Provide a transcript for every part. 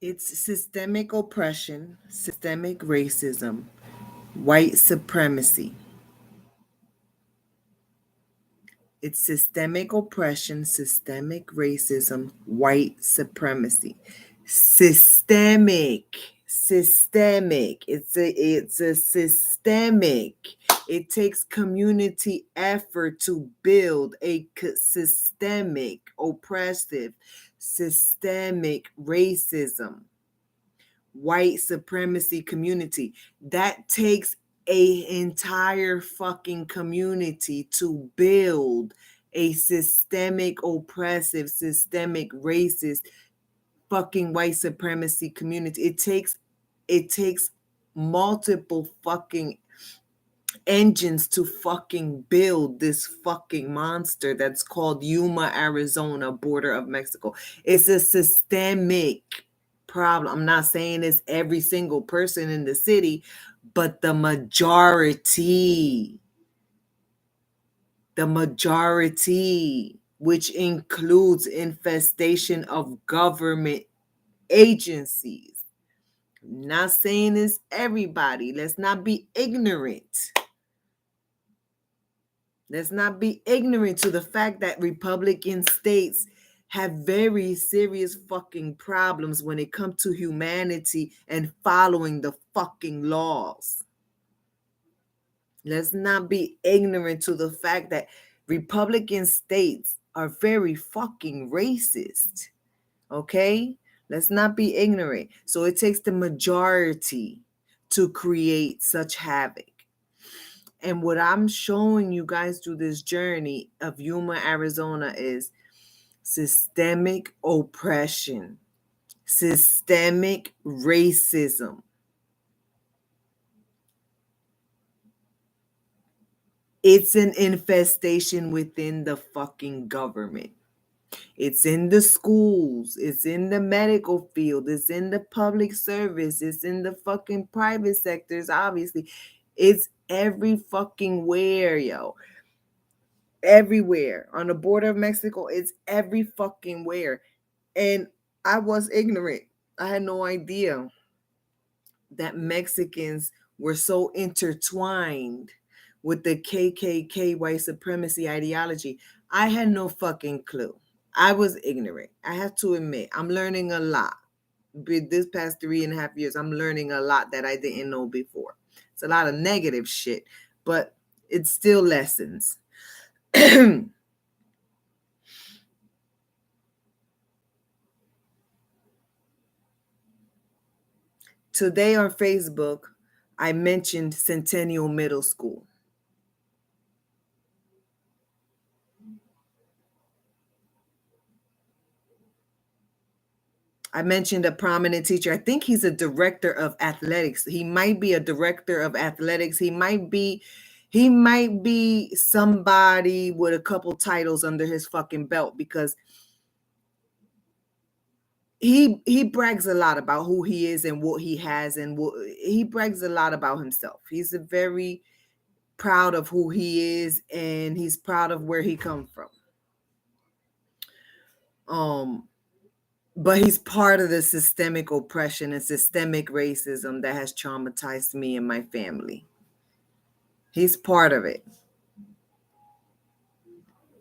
It's systemic oppression, systemic racism, white supremacy. It's systemic oppression, systemic racism, white supremacy. Systemic, systemic. It's a systemic. It takes community effort to build a systemic, oppressive, systemic racism, white supremacy community. That takes a entire fucking community to build a systemic, oppressive, systemic, racist, fucking white supremacy community. It takes multiple fucking engines to fucking build this fucking monster that's called Yuma, Arizona, border of Mexico. It's a systemic problem. I'm not saying it's every single person in the city, but the majority, which includes infestation of government agencies. I'm not saying it's everybody. Let's not be ignorant. Let's not be ignorant to the fact that Republican states have very serious fucking problems when it comes to humanity and following the fucking laws. Let's not be ignorant to the fact that Republican states are very fucking racist. Okay? Let's not be ignorant. So it takes the majority to create such havoc. And what I'm showing you guys through this journey of Yuma, Arizona is systemic oppression, systemic racism. It's an infestation within the fucking government. It's in the schools. It's in the medical field. It's in the public service. It's in the fucking private sectors, obviously. It's every fucking where, yo. Everywhere. On the border of Mexico, it's every fucking where. And I was ignorant. I had no idea that Mexicans were so intertwined with the KKK white supremacy ideology. I had no fucking clue. I was ignorant. I have to admit, I'm learning a lot. This past 3.5 years, I'm learning a lot that I didn't know before. It's a lot of negative shit, but it's still lessons. Today on Facebook, I mentioned Centennial Middle School. I mentioned a prominent teacher. I think he's a director of athletics. He might be a director of athletics. He might be somebody with a couple titles under his fucking belt, because he brags a lot about who he is and what he has, and he brags a lot about himself. He's a very proud of who he is, and he's proud of where he come from. But he's part of the systemic oppression and systemic racism that has traumatized me and my family. He's part of it.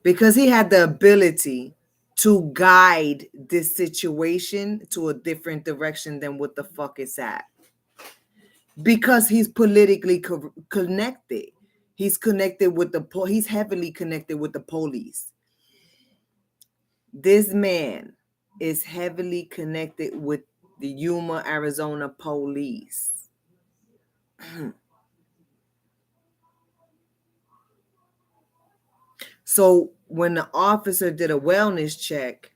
Because he had the ability to guide this situation to a different direction than what the fuck it's at. Because he's politically connected. He's connected with he's heavily connected with the police. This man is heavily connected with the Yuma, Arizona police. So when the officer did a wellness check,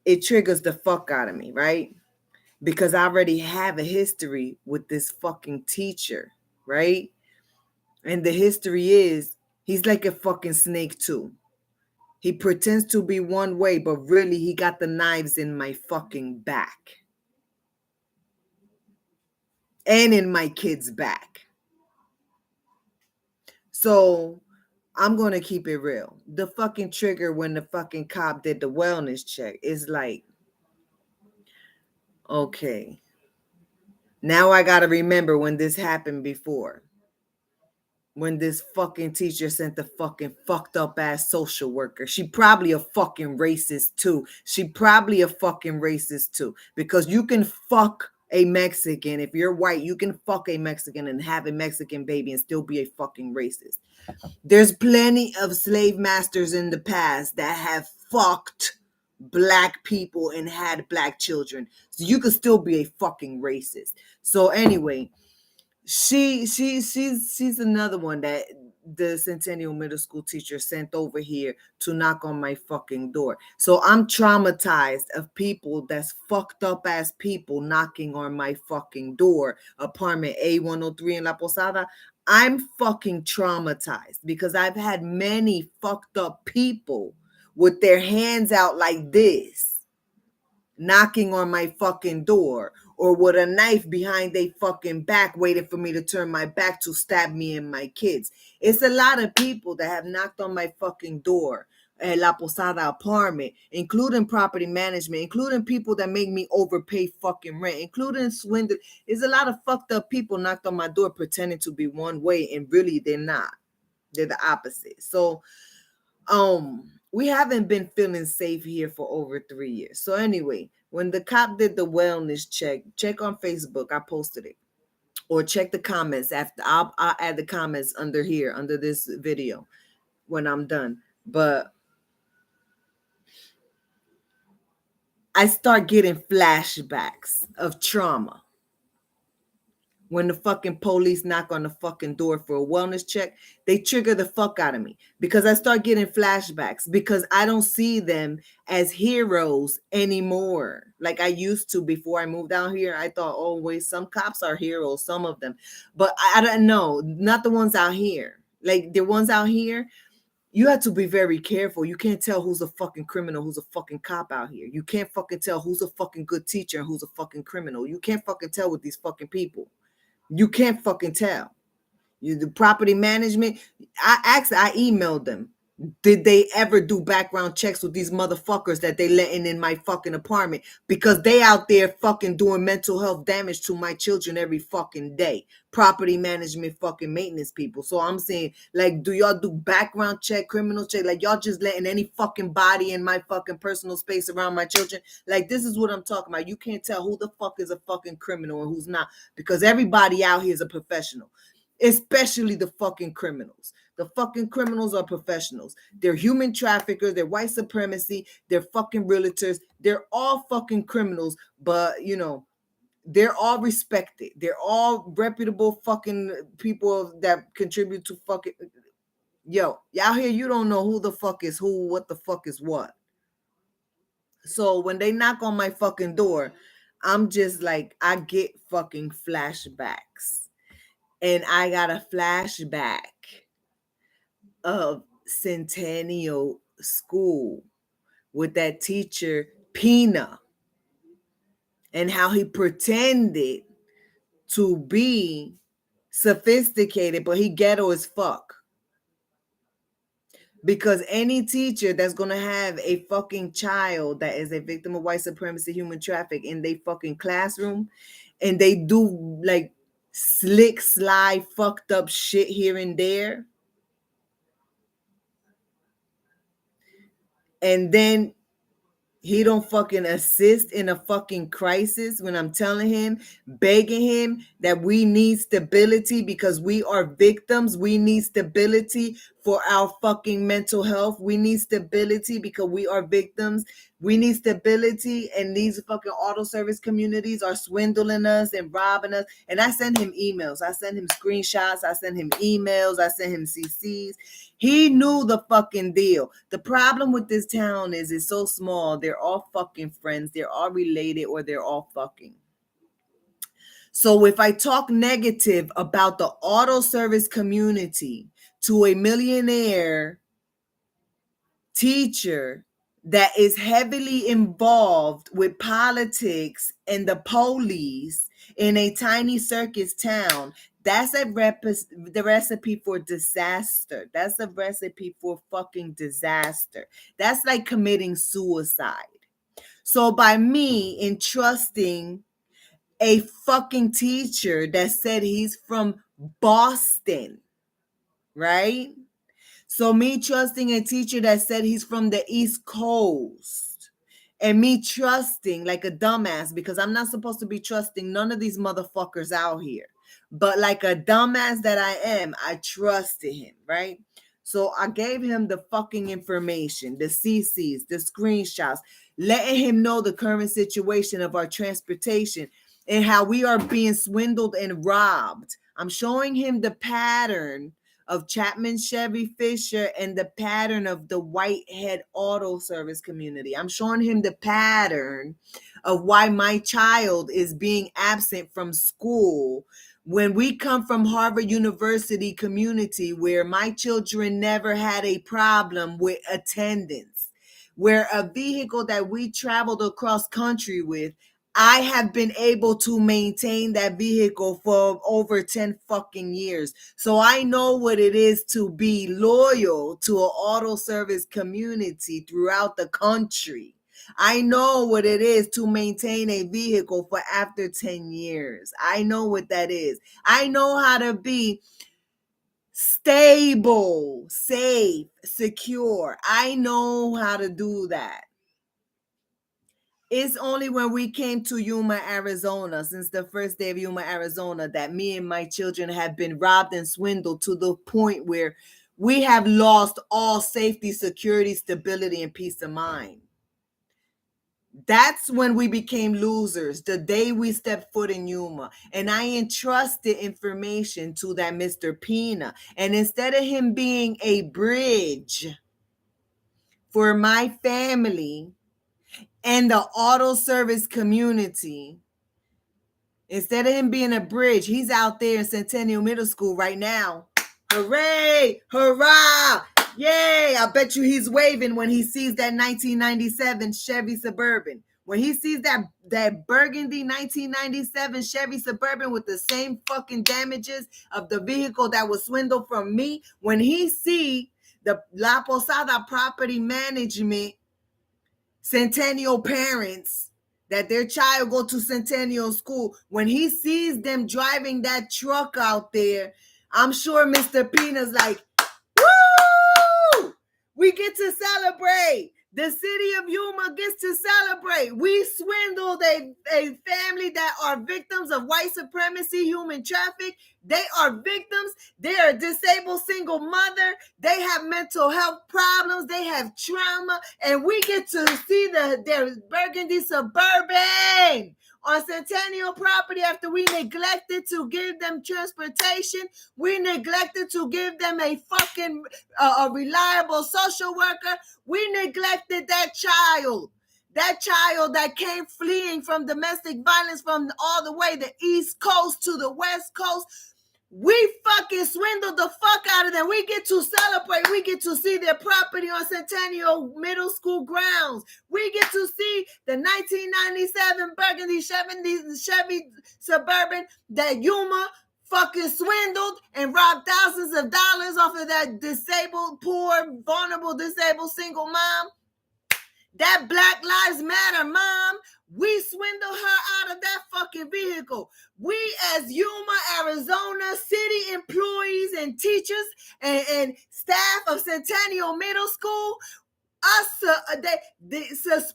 it triggers the fuck out of me, right? Because I already have a history with this fucking teacher, right? And the history is he's like a fucking snake too. He pretends to be one way, but really he got the knives in my fucking back. And in my kid's back. So I'm going to keep it real. The fucking trigger when the fucking cop did the wellness check is like, Okay. Now I gotta remember when this happened before. When this fucking teacher sent the fucking fucked up ass social worker. She probably a fucking racist too. She probably a fucking racist too. Because you can fuck a Mexican. If you're white, you can fuck a Mexican and have a Mexican baby and still be a fucking racist. There's plenty of slave masters in the past that have fucked black people and had black children. So you could still be a fucking racist. So anyway, she's another one that the Centennial Middle School teacher sent over here to knock on my fucking door. So I'm traumatized of people that's fucked up ass people knocking on my fucking door, apartment A103 in La Posada. I'm fucking traumatized because I've had many fucked up people with their hands out like this knocking on my fucking door, or with a knife behind their fucking back waiting for me to turn my back to stab me and my kids. It's a lot of people that have knocked on my fucking door at La Posada apartment, including property management, including people that make me overpay fucking rent, including swindle. There's a lot of fucked up people knocked on my door pretending to be one way and really they're not. They're the opposite. So we haven't been feeling safe here for over 3 years. So anyway, when the cop did the wellness check on Facebook. I posted it, or check the comments after. I'll add the comments under here, under this video when I'm done. But I start getting flashbacks of trauma when the fucking police knock on the fucking door for a wellness check. They trigger the fuck out of me because I start getting flashbacks because I don't see them as heroes anymore like I used to before I moved down here. I thought, oh wait, some cops are heroes, some of them, but I don't know, not the ones out here. Like the ones out here, you have to be very careful. You can't tell who's a fucking criminal, who's a fucking cop out here. You can't fucking tell who's a fucking good teacher and who's a fucking criminal. You can't fucking tell with these fucking people. You can't fucking tell. You the property management. I emailed them. Did they ever do background checks with these motherfuckers that they letting in my fucking apartment? Because they out there fucking doing mental health damage to my children every fucking day. Property management fucking maintenance people. So I'm saying, like, do y'all do background check, criminal check? Like, y'all just letting any fucking body in my fucking personal space around my children? Like, this is what I'm talking about. You can't tell who the fuck is a fucking criminal and who's not, because everybody out here is a professional, especially the fucking criminals. The fucking criminals are professionals. They're human traffickers. They're white supremacy. They're fucking realtors. They're all fucking criminals, but you know, they're all respected. They're all reputable fucking people that contribute to fucking. Yo, y'all here, you don't know who the fuck is who, what the fuck is what. So when they knock on my fucking door, I'm just like, I get fucking flashbacks. And I got a flashback of Centennial School with that teacher, Pina, and how he pretended to be sophisticated, but he ghetto as fuck. Because any teacher that's gonna have a fucking child that is a victim of white supremacy, human traffic in their fucking classroom, and they do like slick, sly, fucked up shit here and there, and then he don't fucking assist in a fucking crisis when I'm telling him, begging him that we need stability because we are victims. We need stability for our fucking mental health. We need stability because we are victims. We need stability, and these fucking auto service communities are swindling us and robbing us. And I send him emails. I send him screenshots. I send him emails. I send him CCs. He knew the fucking deal. The problem with this town is it's so small. They're all fucking friends. They're all related, or they're all fucking. So if I talk negative about the auto service community to a millionaire teacher that is heavily involved with politics and the police in a tiny circus town, that's the recipe for disaster. That's a recipe for fucking disaster. That's like committing suicide. So by me entrusting a fucking teacher that said he's from Boston, right? So me trusting a teacher that said he's from the East Coast, and me trusting like a dumbass, because I'm not supposed to be trusting none of these motherfuckers out here. But like a dumbass that I am, I trusted him, right? So I gave him the fucking information, the CCs, the screenshots, letting him know the current situation of our transportation and how we are being swindled and robbed. I'm showing him the pattern of Chapman Chevy Fisher and the pattern of the Whitehead Auto Service community. I'm showing him the pattern of why my child is being absent from school when we come from Harvard University community, where my children never had a problem with attendance, where a vehicle that we traveled across country with, I have been able to maintain that vehicle for over 10 fucking years. So I know what it is to be loyal to an auto service community throughout the country. I know what it is to maintain a vehicle for after 10 years. I know what that is. I know how to be stable, safe, secure. I know how to do that. It's only when we came to Yuma, Arizona, since the first day of Yuma, Arizona, that me and my children have been robbed and swindled to the point where we have lost all safety, security, stability, and peace of mind. That's when we became losers, the day we stepped foot in Yuma. And I entrusted information to that Mr. Pina. And instead of him being a bridge for my family and the auto service community, instead of him being a bridge, he's out there in Centennial Middle School right now. Hooray! Hurrah! Yay! I bet you he's waving when he sees that 1997 Chevy Suburban. When he sees that burgundy 1997 Chevy Suburban with the same fucking damages of the vehicle that was swindled from me, when he see the La Posada property management Centennial parents that their child go to Centennial school, when he sees them driving that truck out there, I'm sure Mr. Pina's like, woo! We get to celebrate. The city of Yuma gets to celebrate. We swindled a family that are victims of white supremacy, human traffic. They are victims. They are a disabled single mother. They have mental health problems. They have trauma. And we get to see their burgundy Suburban on Centennial property after we neglected to give them transportation. We neglected to give them a fucking a reliable social worker. We neglected that child that came fleeing from domestic violence from all the way the East Coast to the West Coast. We fucking swindled the fuck out of them. We get to celebrate. We get to see their property on Centennial Middle School grounds. We get to see the 1997 burgundy Chevy Suburban that Yuma fucking swindled and robbed thousands of dollars off of that disabled, poor, vulnerable, disabled single mom. That Black Lives Matter mom, we swindled her out of that fucking vehicle. We as Yuma, Arizona city employees and teachers and staff of Centennial Middle School, the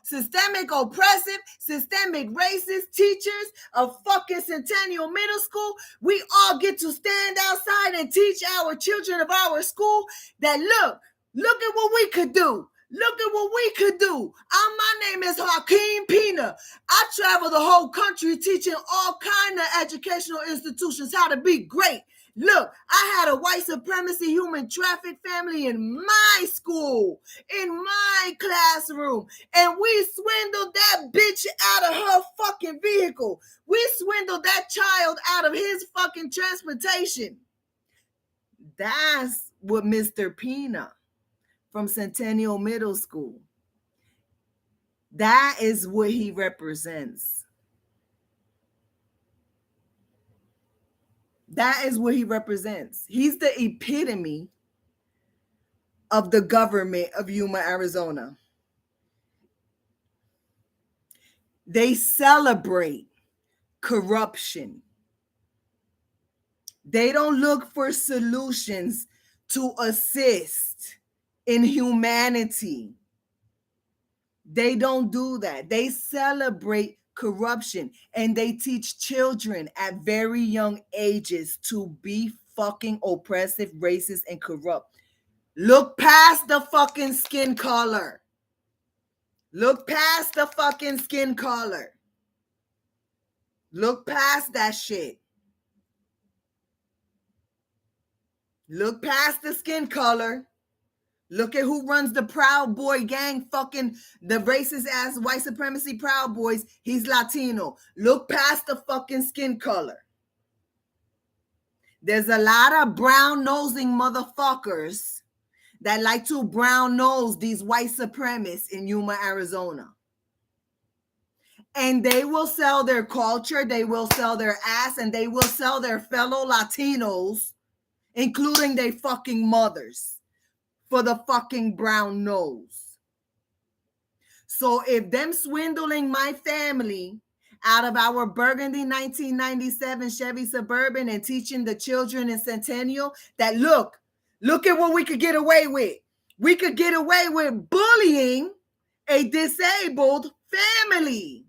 systemic oppressive, systemic racist teachers of fucking Centennial Middle School, we all get to stand outside and teach our children of our school that look at what we could do. Look at what we could do. My name is Hakeem Pina. I travel the whole country teaching all kind of educational institutions how to be great. Look, I had a white supremacy human traffic family in my school, in my classroom, and we swindled that bitch out of her fucking vehicle. We swindled that child out of his fucking transportation. That's what Mr. Pina from Centennial Middle School, that is what he represents. That is what he represents. He's the epitome of the government of Yuma, Arizona. They celebrate corruption. They don't look for solutions to assist in humanity. They don't do that. They celebrate corruption, and they teach children at very young ages to be fucking oppressive, racist, and corrupt. Look past the fucking skin color. Look past the fucking skin color. Look past that shit. Look past the skin color. Look at who runs the Proud Boy gang, fucking the racist ass white supremacy Proud Boys. He's Latino. Look past the fucking skin color. There's a lot of brown nosing motherfuckers that like to brown nose these white supremacists in Yuma, Arizona. And they will sell their culture, they will sell their ass, and they will sell their fellow Latinos, including their fucking mothers, for the fucking brown nose. So if them swindling my family out of our burgundy 1997 Chevy Suburban and teaching the children in Centennial that look at what we could get away with. We could get away with bullying a disabled family.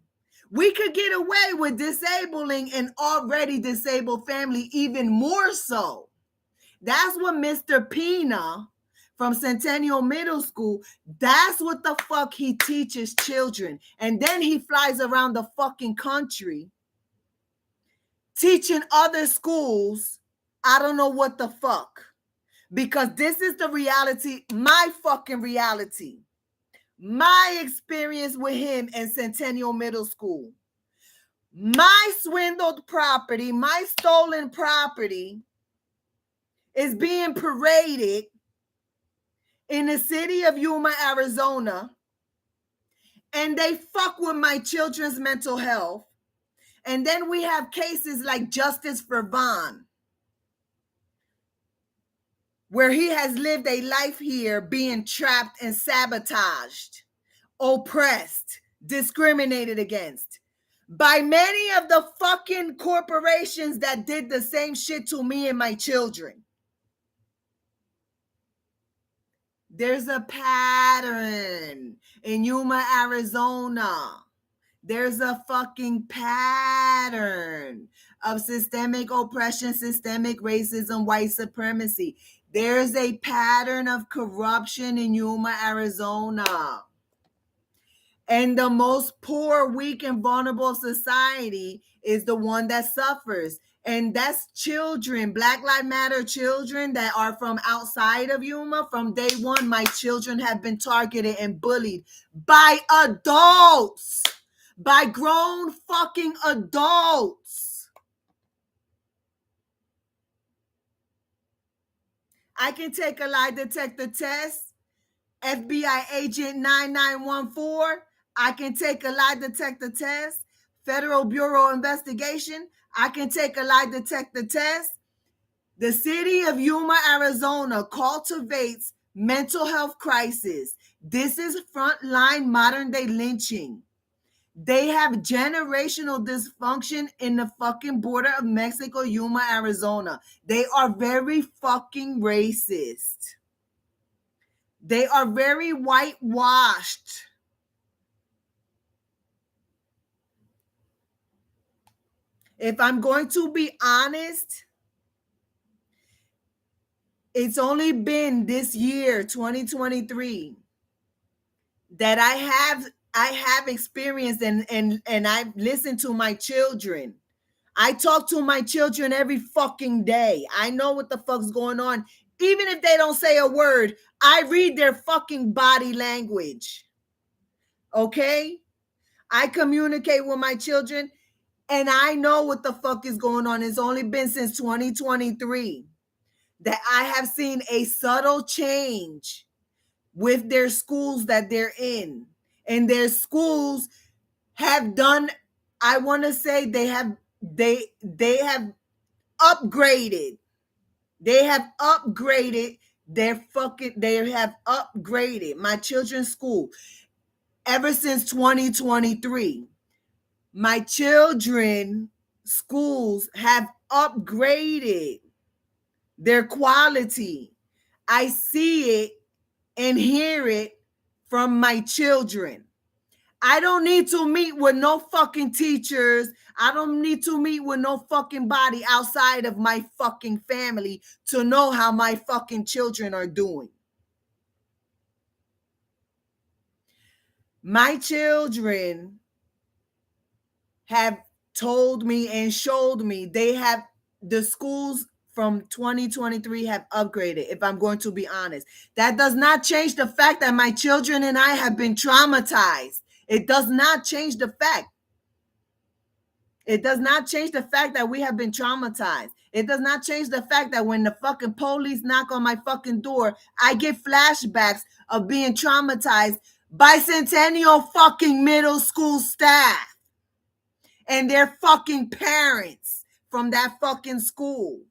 We could get away with disabling an already disabled family even more so. That's what Mr. Pina from Centennial Middle School, that's what the fuck he teaches children. And then he flies around the fucking country teaching other schools, I don't know what the fuck. Because this is the reality, my fucking reality. My experience with him in Centennial Middle School. My swindled property, my stolen property is being paraded in the city of Yuma, Arizona, and they fuck with my children's mental health. And then we have cases like Justice for Vaughn, where he has lived a life here being trapped and sabotaged, oppressed, discriminated against by many of the fucking corporations that did the same shit to me and my children. There's a pattern in Yuma, Arizona. There's a fucking pattern of systemic oppression, systemic racism, white supremacy. There's a pattern of corruption in Yuma, Arizona. And the most poor, weak, and vulnerable society is the one that suffers. And that's children, Black Lives Matter children that are from outside of Yuma. From day one, my children have been targeted and bullied by adults, by grown fucking adults. I can take a lie detector test, FBI agent 9914. I can take a lie detector test, Federal Bureau of Investigation. I can take a lie detector test. The city of Yuma, Arizona cultivates mental health crisis. This is frontline modern day lynching. They have generational dysfunction in the fucking border of Mexico, Yuma, Arizona. They are very fucking racist. They are very whitewashed. If I'm going to be honest, it's only been this year, 2023, that I have experienced and I've listened to my children. I talk to my children every fucking day. I know what the fuck's going on. Even if they don't say a word, I read their fucking body language. Okay? I communicate with my children and I know what the fuck is going on. It's only been since 2023 that I have seen a subtle change with their schools that they're in. And their schools have done, I want to say they have upgraded. They have upgraded they have upgraded my children's school ever since 2023. My children schools have upgraded their quality. I see it and hear it from my children. I don't need to meet with no fucking teachers. I don't need to meet with no fucking body outside of my fucking family to know how my fucking children are doing. My children have told me and showed me the schools from 2023 have upgraded, if I'm going to be honest. That does not change the fact that my children and I have been traumatized. It does not change the fact. It does not change the fact that we have been traumatized. It does not change the fact that when the fucking police knock on my fucking door, I get flashbacks of being traumatized by Centennial fucking middle school staff and their fucking parents from that fucking school.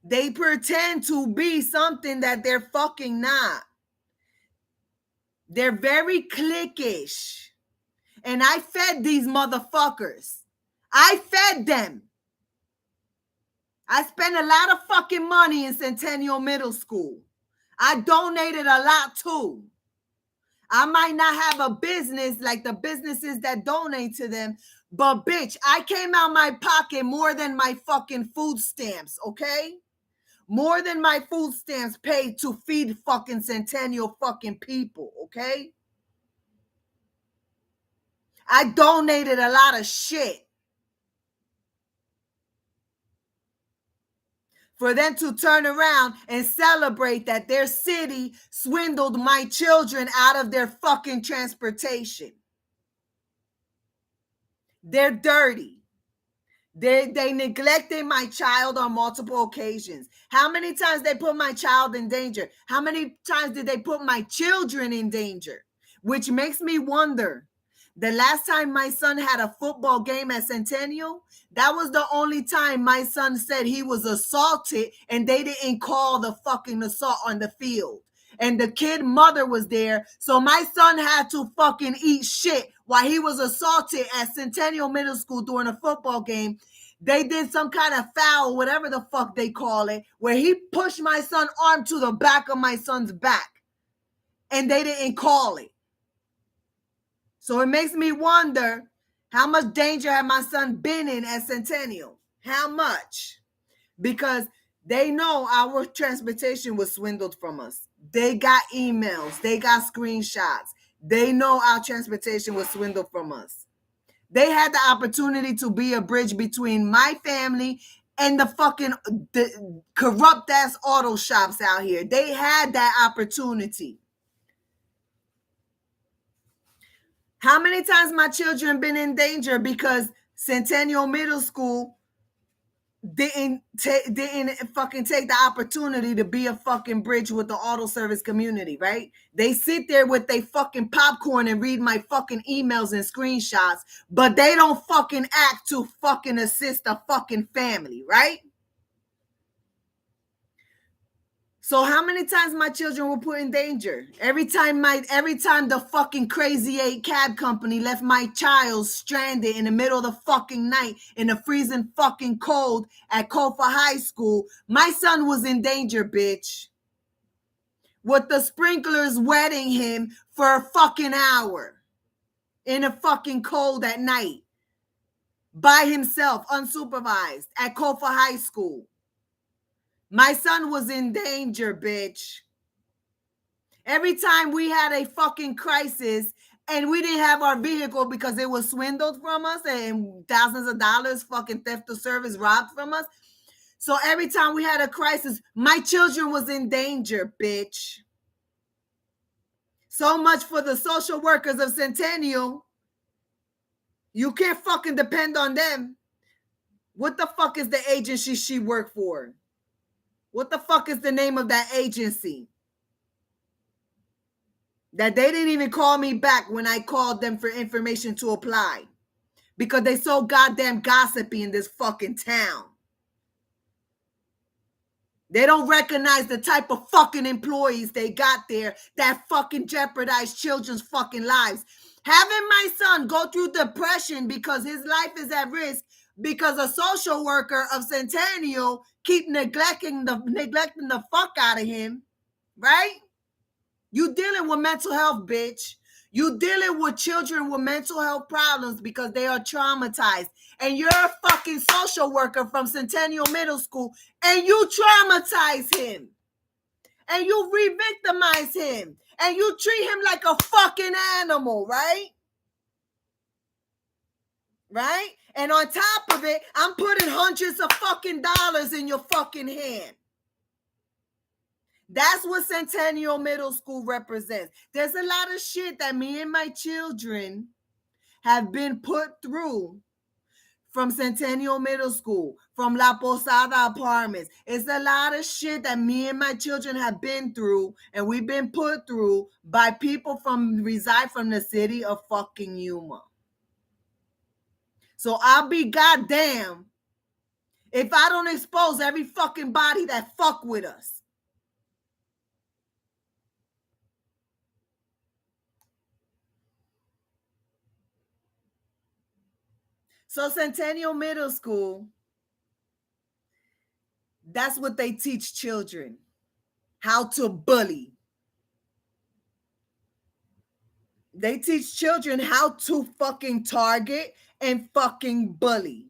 They pretend to be something that they're fucking not. They're very cliquish. And I fed these motherfuckers. I fed them. I spent a lot of fucking money in Centennial Middle School. I donated a lot too. I might not have a business like the businesses that donate to them, but bitch, I came out my pocket more than my fucking food stamps, okay? More than my food stamps paid to feed fucking Centennial fucking people, okay? I donated a lot of shit. For them to turn around and celebrate that their city swindled my children out of their fucking transportation. They're dirty. They neglected my child on multiple occasions. How many times they put my child in danger? How many times did they put my children in danger? Which makes me wonder. The last time my son had a football game at Centennial, that was the only time my son said he was assaulted and they didn't call the fucking assault on the field. And the kid mother was there, so my son had to fucking eat shit while he was assaulted at Centennial Middle School during a football game. They did some kind of foul, whatever the fuck they call it, where he pushed my son's arm to the back of my son's back. And they didn't call it. So it makes me wonder, how much danger had my son been in at Centennial? How much? Because they know our transportation was swindled from us. They got emails. They got screenshots. They know our transportation was swindled from us. They had the opportunity to be a bridge between my family and the corrupt ass auto shops out here. They had that opportunity. How many times my children been in danger because Centennial Middle School didn't fucking take the opportunity to be a fucking bridge with the auto service community, right? They sit there with their fucking popcorn and read my fucking emails and screenshots, but they don't fucking act to fucking assist a fucking family, right? So how many times my children were put in danger? Every time the fucking Crazy 8 cab company left my child stranded in the middle of the fucking night in the freezing fucking cold at Kofa High School, my son was in danger, bitch. With the sprinklers wetting him for a fucking hour in the fucking cold at night by himself, unsupervised at Kofa High School. My son was in danger, bitch. Every time we had a fucking crisis and we didn't have our vehicle because it was swindled from us and thousands of dollars fucking theft of service robbed from us. So every time we had a crisis, my children was in danger, bitch. So much for the social workers of Centennial. You can't fucking depend on them. What the fuck is the agency she worked for? What the fuck is the name of that agency? That they didn't even call me back when I called them for information to apply. Because they so goddamn gossipy in this fucking town. They don't recognize the type of fucking employees they got there that fucking jeopardize children's fucking lives. Having my son go through depression because his life is at risk because a social worker of Centennial keep neglecting the fuck out of him, right? You dealing with mental health, bitch. You dealing with children with mental health problems because they are traumatized. And you're a fucking social worker from Centennial Middle School and you traumatize him. And you re-victimize him. And you treat him like a fucking animal, right? Right? And on top of it, I'm putting hundreds of fucking dollars in your fucking hand. That's what Centennial Middle School represents. There's a lot of shit that me and my children have been put through from Centennial Middle School, from La Posada Apartments. It's a lot of shit that me and my children have been through, and we've been put through by people reside from the city of fucking Yuma. So I'll be goddamn if I don't expose every fucking body that fuck with us. So Centennial Middle School, that's what they teach children, how to bully. They teach children how to fucking target and fucking bully.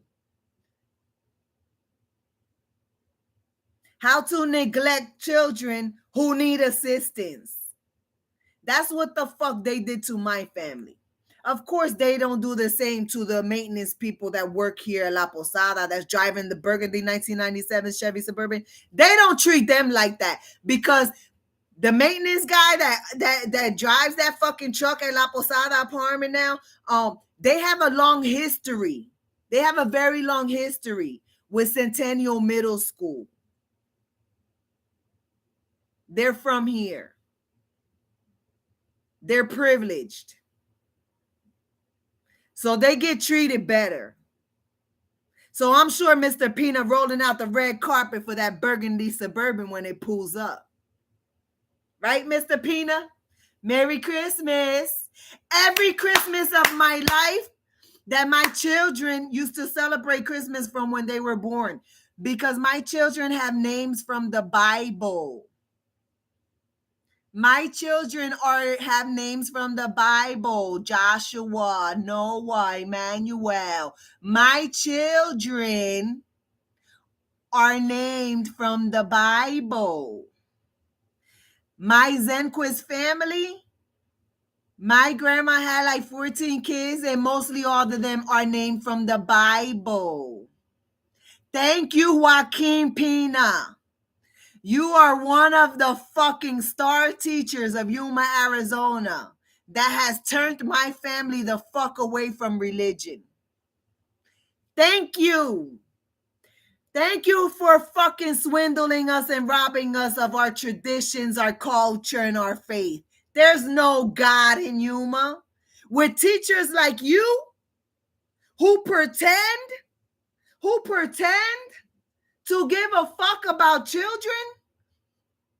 How to neglect children who need assistance. That's what the fuck they did to my family. Of course, they don't do the same to the maintenance people that work here at La Posada that's driving the Burgundy 1997 Chevy Suburban. They don't treat them like that because the maintenance guy that drives that fucking truck at La Posada apartment now, they have a long history. They have a very long history with Centennial Middle School. They're from here. They're privileged. So they get treated better. So I'm sure Mr. Pina rolling out the red carpet for that Burgundy Suburban when it pulls up. Right, Mr. Pina? Merry Christmas. Every Christmas of my life that my children used to celebrate Christmas from when they were born, because my children have names from the Bible. My children have names from the Bible. Joshua, Noah, Emmanuel. My children are named from the Bible. My Zenquist family, my grandma had like 14 kids and mostly all of them are named from the Bible. Thank you, Joaquin Pina. You are one of the fucking star teachers of Yuma, Arizona that has turned my family the fuck away from religion. Thank you. Thank you for fucking swindling us and robbing us of our traditions, our culture, and our faith. There's no God in Yuma. With teachers like you who pretend to give a fuck about children,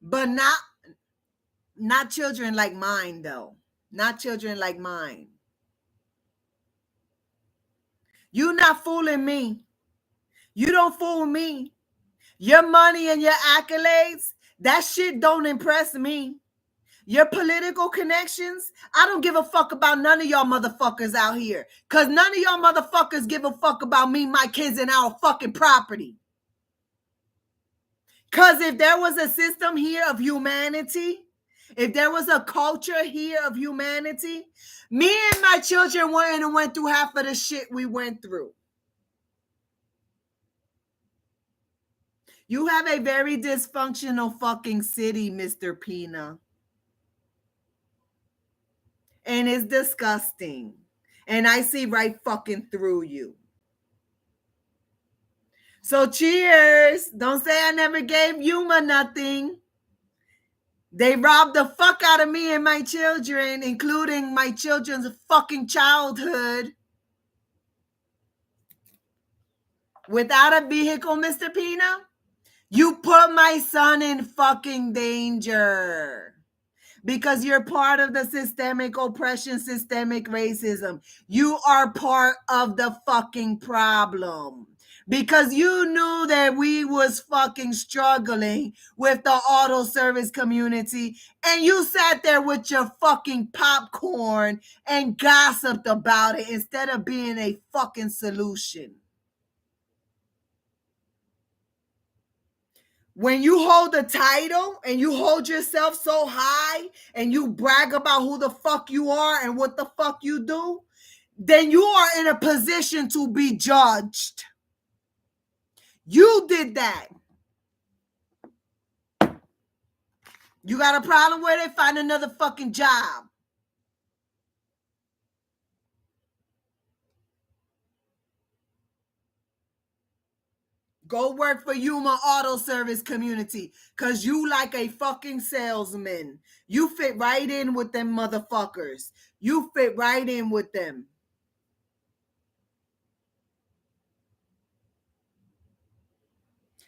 but not children like mine, though. Not children like mine. You not fooling me. You don't fool me. Your money and your accolades, that shit don't impress me. Your political connections, I don't give a fuck about none of y'all motherfuckers out here. Because none of y'all motherfuckers give a fuck about me, my kids, and our fucking property. Because if there was a system here of humanity, if there was a culture here of humanity, me and my children went through half of the shit we went through. You have a very dysfunctional fucking city, Mr. Pina. And it's disgusting. And I see right fucking through you. So cheers. Don't say I never gave Yuma nothing. They robbed the fuck out of me and my children, including my children's fucking childhood. Without a vehicle, Mr. Pina, You put my son in fucking danger because you're part of the systemic oppression, systemic racism. You are part of the fucking problem. Because you knew that we was fucking struggling with the auto service community, and you sat there with your fucking popcorn and gossiped about it instead of being a fucking solution. When you hold the title and you hold yourself so high and you brag about who the fuck you are and what the fuck you do, then you are in a position to be judged. You did that. You got a problem with it? Find another fucking job. Go work for YUMA Auto Service Community because you like a fucking salesman. You fit right in with them motherfuckers. You fit right in with them.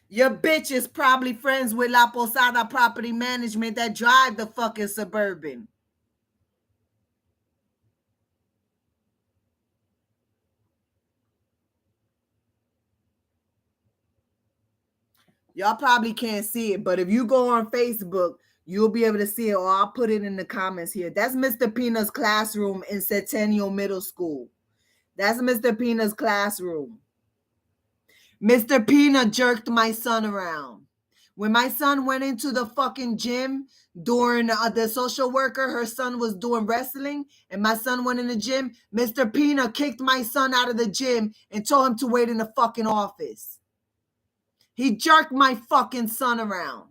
Your bitch is probably friends with La Posada Property Management that drive the fucking Suburban. Y'all probably can't see it, but if you go on Facebook, you'll be able to see it, or I'll put it in the comments here. That's Mr. Pina's classroom in Centennial Middle School. That's Mr. Pina's classroom. Mr. Pina jerked my son around. When my son went into the fucking gym during the social worker, her son was doing wrestling, and my son went in the gym. Mr. Pina kicked my son out of the gym and told him to wait in the fucking office. He jerked my fucking son around.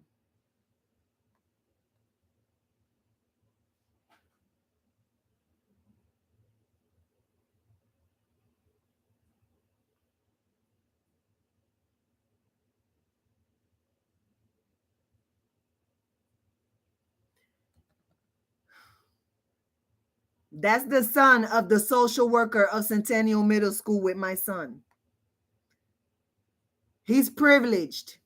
That's the son of the social worker of Centennial Middle School with my son. He's privileged.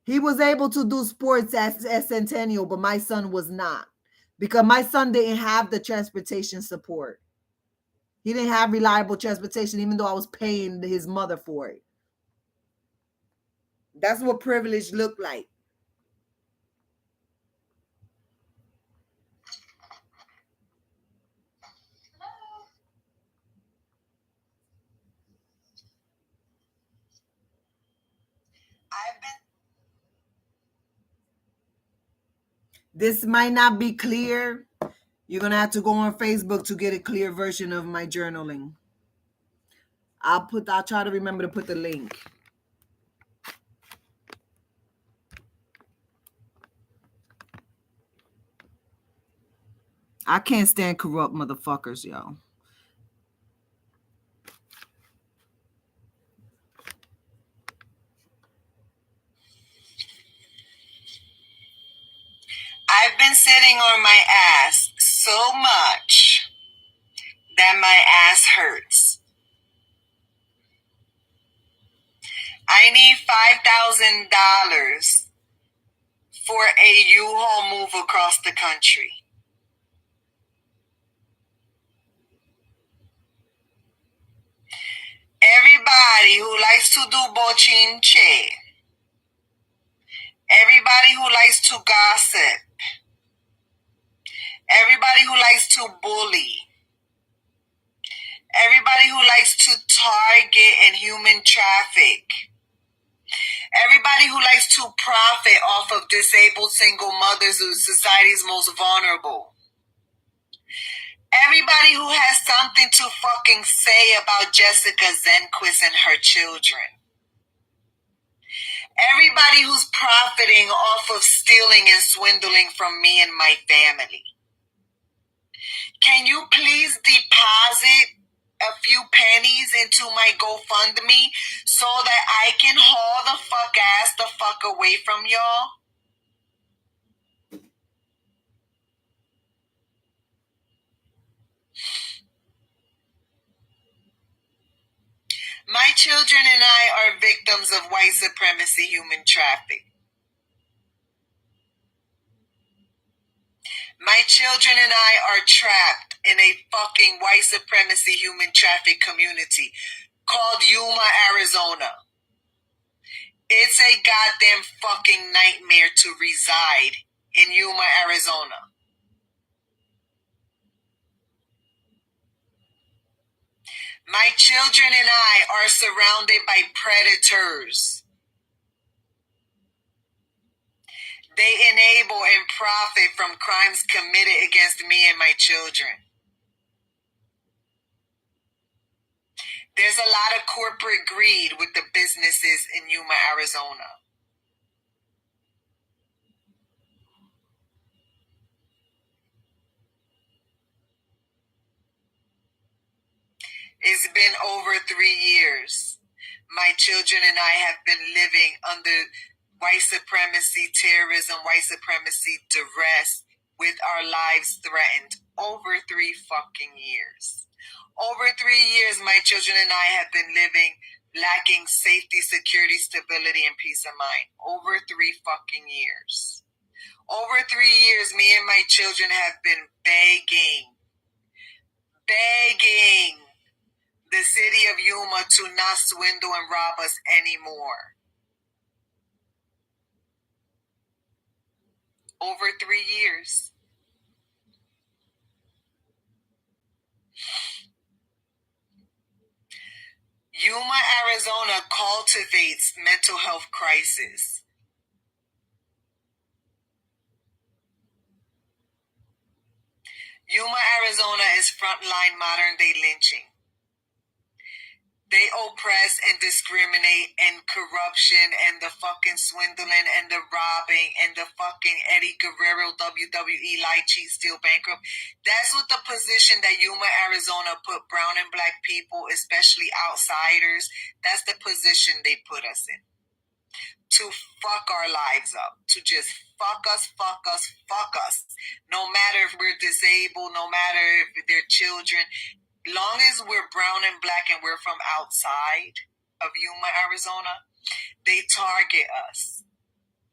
He was able to do sports at Centennial, but my son was not. Because my son didn't have the transportation support. He didn't have reliable transportation, even though I was paying his mother for it. That's what privilege looked like. This might not be clear. You're going to have to go on Facebook to get a clear version of my journaling. I'll try to remember to put the link. I can't stand corrupt motherfuckers, yo. I've been sitting on my ass so much that my ass hurts. I need $5,000 for a U-Haul move across the country. Everybody who likes to do bochinche, everybody who likes to gossip, everybody who likes to bully, everybody who likes to target and human traffic, everybody who likes to profit off of disabled single mothers who society's most vulnerable, everybody who has something to fucking say about Jessica Zenquist and her children, everybody who's profiting off of stealing and swindling from me and my family. Can you please deposit a few pennies into my GoFundMe so that I can haul the fuck away from y'all? My children and I are victims of white supremacy human trafficking. My children and I are trapped in a fucking white supremacy human traffic community called YUMA, Arizona. It's a goddamn fucking nightmare to reside in YUMA, Arizona. My children and I are surrounded by predators. They enable and profit from crimes committed against me and my children. There's a lot of corporate greed with the businesses in Yuma, Arizona. It's been over 3 years. My children and I have been living under white supremacy, terrorism, white supremacy duress with our lives threatened over 3 fucking years. Over 3 years, my children and I have been living lacking safety, security, stability, and peace of mind. Over 3 fucking years. Over 3 years, me and my children have been begging the city of Yuma to not swindle and rob us anymore. Over 3 years. Yuma, Arizona cultivates mental health crisis. Yuma, Arizona is frontline modern day lynching. They oppress and discriminate and corruption and the fucking swindling and the robbing and the fucking Eddie Guerrero WWE lie, cheat, steal, bankrupt. That's what the position that Yuma, Arizona put brown and black people, especially outsiders, that's the position they put us in. To fuck our lives up. To just fuck us. No matter if we're disabled, no matter if they're children. Long as we're brown and black and we're from outside of Yuma, Arizona, they target us.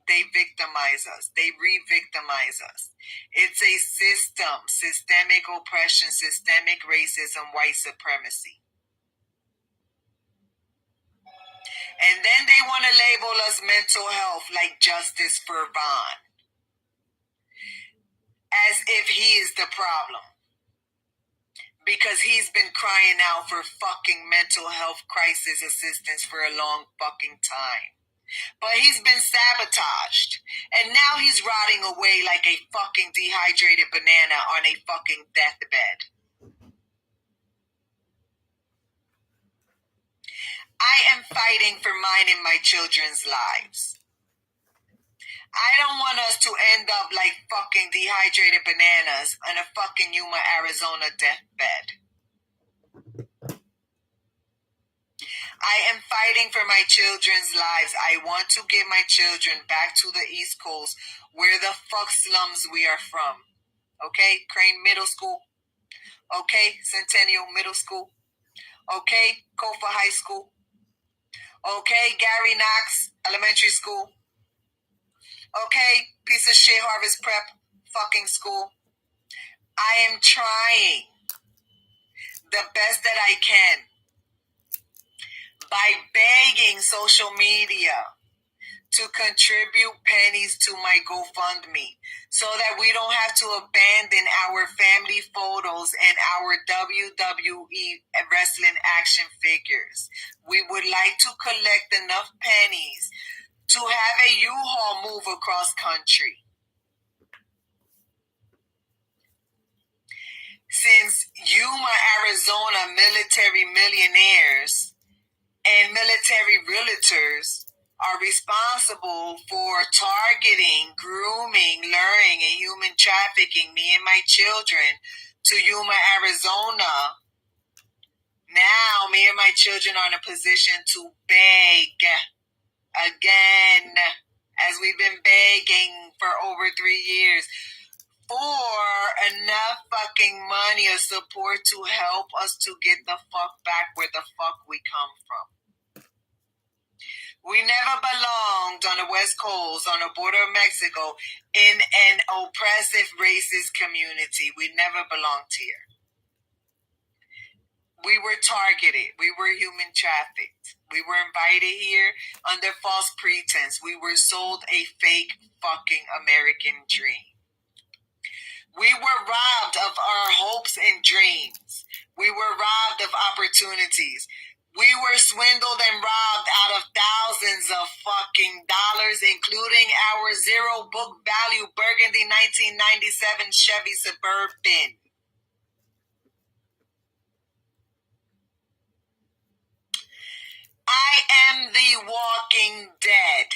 They victimize us. They re-victimize us. It's a system, systemic oppression, systemic racism, white supremacy. And then they want to label us mental health like Justice for Vaughn. As if he is the problem. Because he's been crying out for fucking mental health crisis assistance for a long fucking time. But he's been sabotaged. And now he's rotting away like a fucking dehydrated banana on a fucking deathbed. I am fighting for mine and my children's lives. I don't want us to end up like fucking dehydrated bananas on a fucking Yuma, Arizona deathbed. I am fighting for my children's lives. I want to get my children back to the East Coast, where the fuck slums we are from. Okay, Crane Middle School. Okay, Centennial Middle School. Okay, Kofa High School. Okay, Gary Knox Elementary School. Okay, piece of shit Harvest Prep fucking school. I am trying the best that I can by begging social media to contribute pennies to my GoFundMe so that we don't have to abandon our family photos and our WWE wrestling action figures. We would like to collect enough pennies to have a U-Haul move across country. Since Yuma, Arizona military millionaires and military realtors are responsible for targeting, grooming, luring, and human trafficking me and my children to Yuma, Arizona, now me and my children are in a position to beg again, as we've been begging for over 3 years. for enough fucking money or support to help us to get the fuck back where the fuck we come from. We never belonged on the West Coast, on the border of Mexico, in an oppressive racist community. We never belonged here. We were targeted. We were human trafficked. We were invited here under false pretense. We were sold a fake fucking American dream. We were robbed of our hopes and dreams. We were robbed of opportunities. We were swindled and robbed out of thousands of fucking dollars, including our zero book value burgundy 1997 Chevy Suburban. I am the walking dead.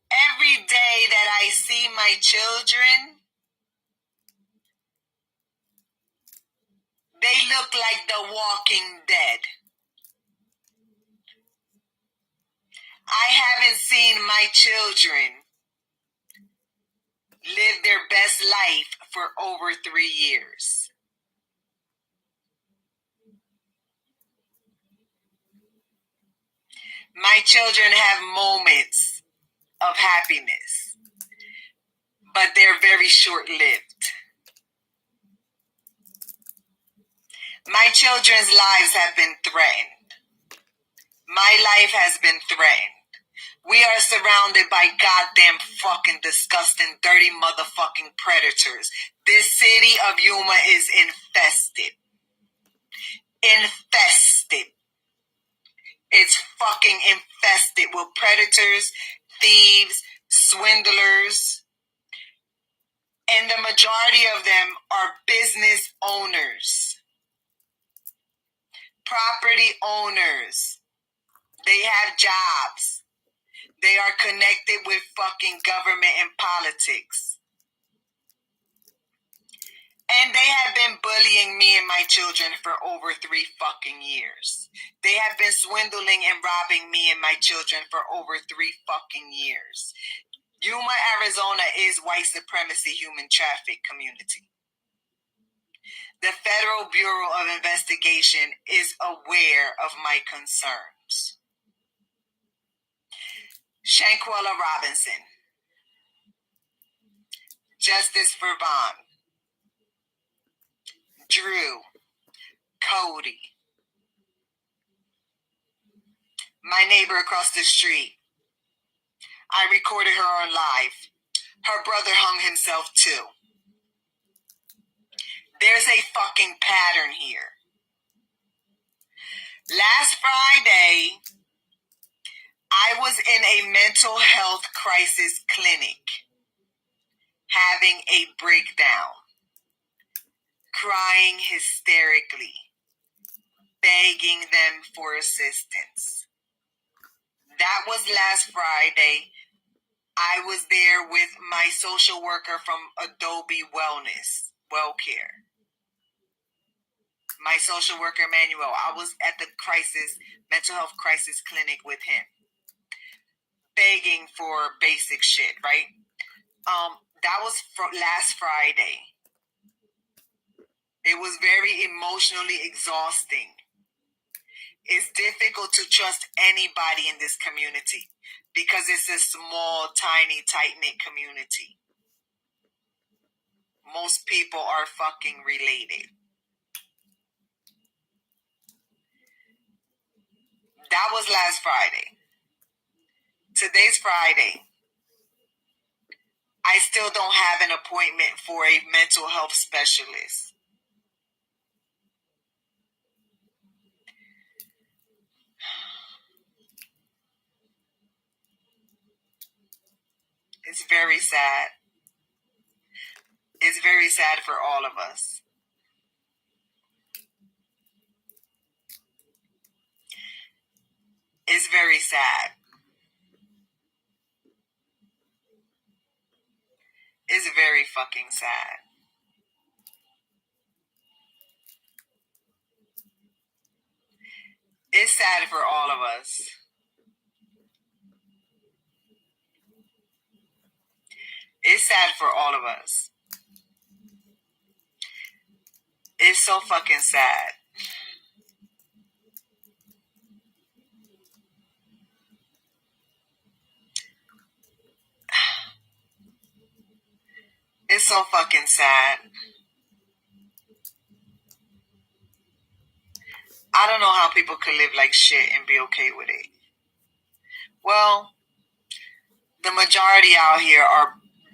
Every day that I see my children, they look like the walking dead. I haven't seen my children live their best life for over 3 years. My children have moments of happiness, but they're very short-lived. My children's lives have been threatened. My life has been threatened. We are surrounded by goddamn fucking disgusting, dirty motherfucking predators. This city of Yuma is infested. Infested. It's fucking infested with predators, thieves, swindlers, and the majority of them are business owners, property owners. They have jobs. They are connected with fucking government and politics. And they have been bullying me and my children for over 3 fucking years. They have been swindling and robbing me and my children for over 3 fucking years. Yuma, Arizona is white supremacy human traffic community. The Federal Bureau of Investigation is aware of my concerns. Shanquella Robinson, Justice for Vaughn, Drew, Cody, my neighbor across the street. I recorded her on live. Her brother hung himself too. There's a fucking pattern here. Last Friday, I was in a mental health crisis clinic, having a breakdown, crying hysterically, begging them for assistance. That was last Friday. I was there with my social worker from Adobe Wellness, WellCare. My social worker, Emmanuel. I was at the mental health crisis clinic with him, begging for basic shit, right? That was last Friday. It was very emotionally exhausting. It's difficult to trust anybody in this community because it's a small, tiny, tight-knit community. Most people are fucking related. That was last Friday. Today's Friday. I still don't have an appointment for a mental health specialist. It's very sad. It's very sad for all of us. It's very sad. It's very fucking sad. It's sad for all of us. sad for all of us. It's so fucking sad. It's so fucking sad. I don't know how people could live like shit and be okay with it. Well, the majority out here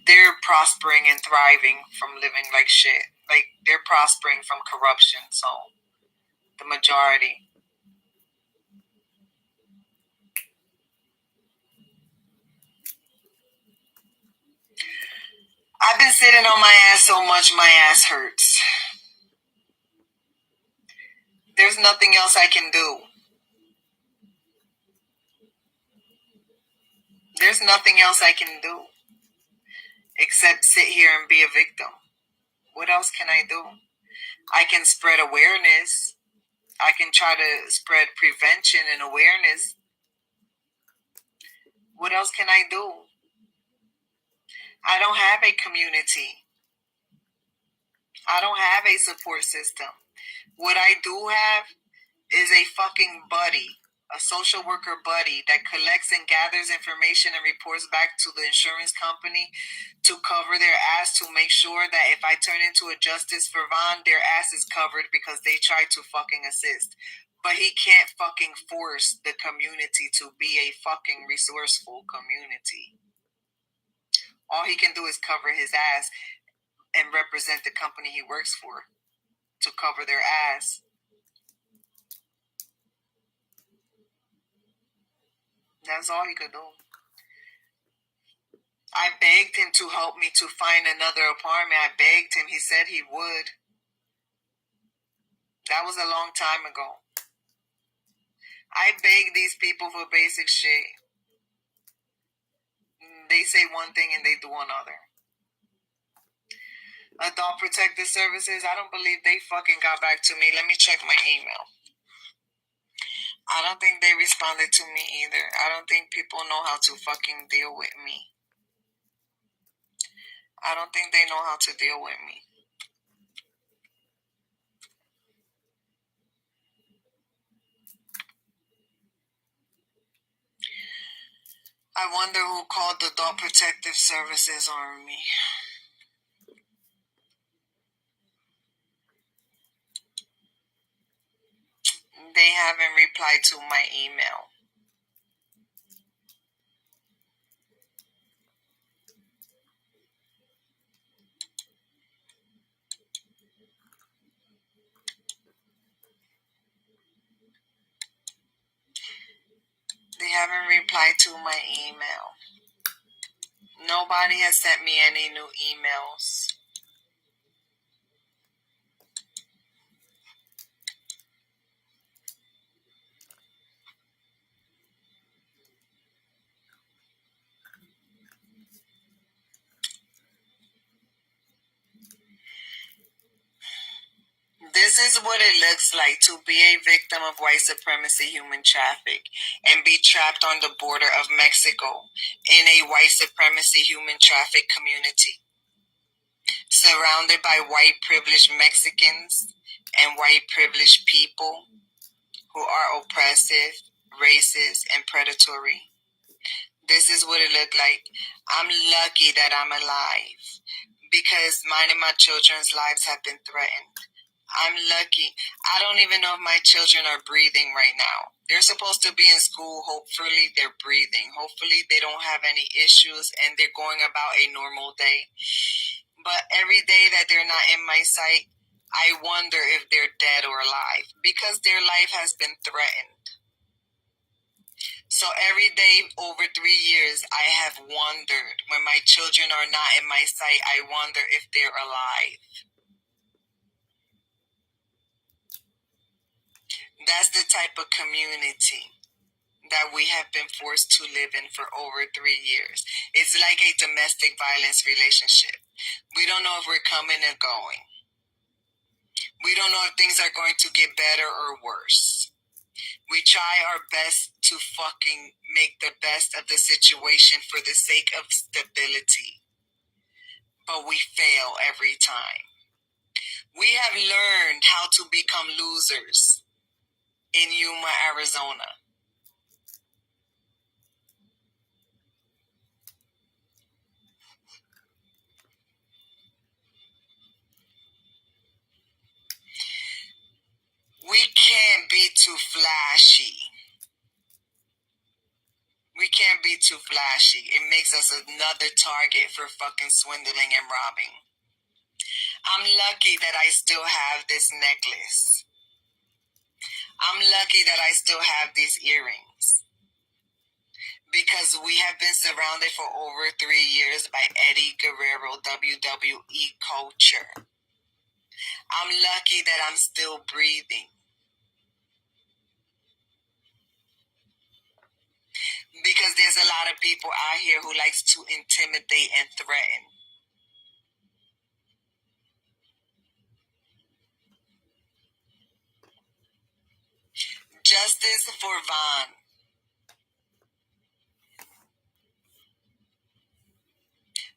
they're prospering and thriving from living like shit. Like, they're prospering from corruption, so the majority. I've been sitting on my ass so much my ass hurts. There's nothing else I can do. There's nothing else I can do except sit here and be a victim. What else can I do? I can spread awareness. I can try to spread prevention and awareness. What else can I do? I don't have a community. I don't have a support system. What I do have is a fucking buddy, a social worker buddy that collects and gathers information and reports back to the insurance company to cover their ass, to make sure that if I turn into a justice for Vaughn, their ass is covered because they tried to fucking assist. But he can't fucking force the community to be a fucking resourceful community. All he can do is cover his ass and represent the company he works for to cover their ass. That's all he could do. I begged him to help me to find another apartment. I begged him. He said he would. That was a long time ago. I beg these people for basic shit. They say one thing and they do another. Adult Protective Services, I don't believe they fucking got back to me. Let me check my email. I don't think they responded to me either. I don't think people know how to fucking deal with me. I don't think they know how to deal with me. I wonder who called the Adult Protective Services on me. They haven't replied to my email. They haven't replied to my email. Nobody has sent me any new emails. This is what it looks like to be a victim of white supremacy human traffic and be trapped on the border of Mexico in a white supremacy human traffic community, surrounded by white privileged Mexicans and white privileged people who are oppressive, racist, and predatory. This is what it looked like. I'm lucky that I'm alive because mine and my children's lives have been threatened. I'm lucky. I don't even know if my children are breathing right now. They're supposed to be in school. Hopefully they're breathing. Hopefully they don't have any issues and they're going about a normal day. But every day that they're not in my sight, I wonder if they're dead or alive because their life has been threatened. So every day over 3 years, I have wondered when my children are not in my sight, I wonder if they're alive. That's the type of community that we have been forced to live in for over 3 years. It's like a domestic violence relationship. We don't know if we're coming or going. We don't know if things are going to get better or worse. We try our best to fucking make the best of the situation for the sake of stability. but we fail every time. We have learned how to become losers in Yuma, Arizona. We can't be too flashy. We can't be too flashy. It makes us another target for fucking swindling and robbing. I'm lucky that I still have this necklace. I'm lucky that I still have these earrings. Because we have been surrounded for over 3 years by Eddie Guerrero WWE culture. I'm lucky that I'm still breathing. Because there's a lot of people out here who likes to intimidate and threaten. Justice for Vaughn.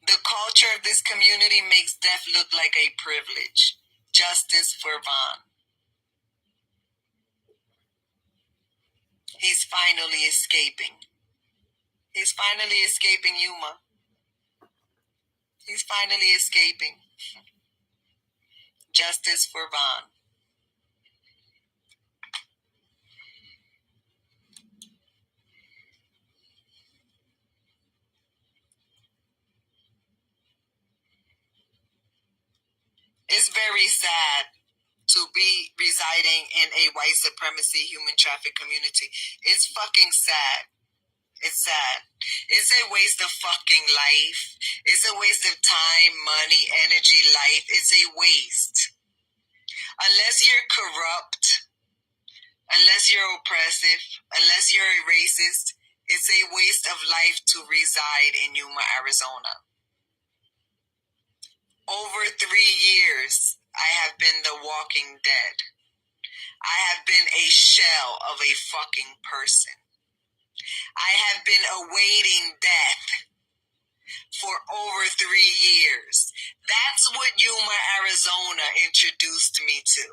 The culture of this community makes death look like a privilege. Justice for Vaughn. He's finally escaping. He's finally escaping Yuma. He's finally escaping. Justice for Vaughn. It's very sad to be residing in a white supremacy human traffic community. It's fucking sad. It's sad. It's a waste of fucking life. It's a waste of time, money, energy, life. It's a waste. Unless you're corrupt, unless you're oppressive, unless you're a racist, it's a waste of life to reside in Yuma, Arizona. Over 3 years, I have been the walking dead. I have been a shell of a fucking person. I have been awaiting death for over 3 years. That's what Yuma, Arizona introduced me to.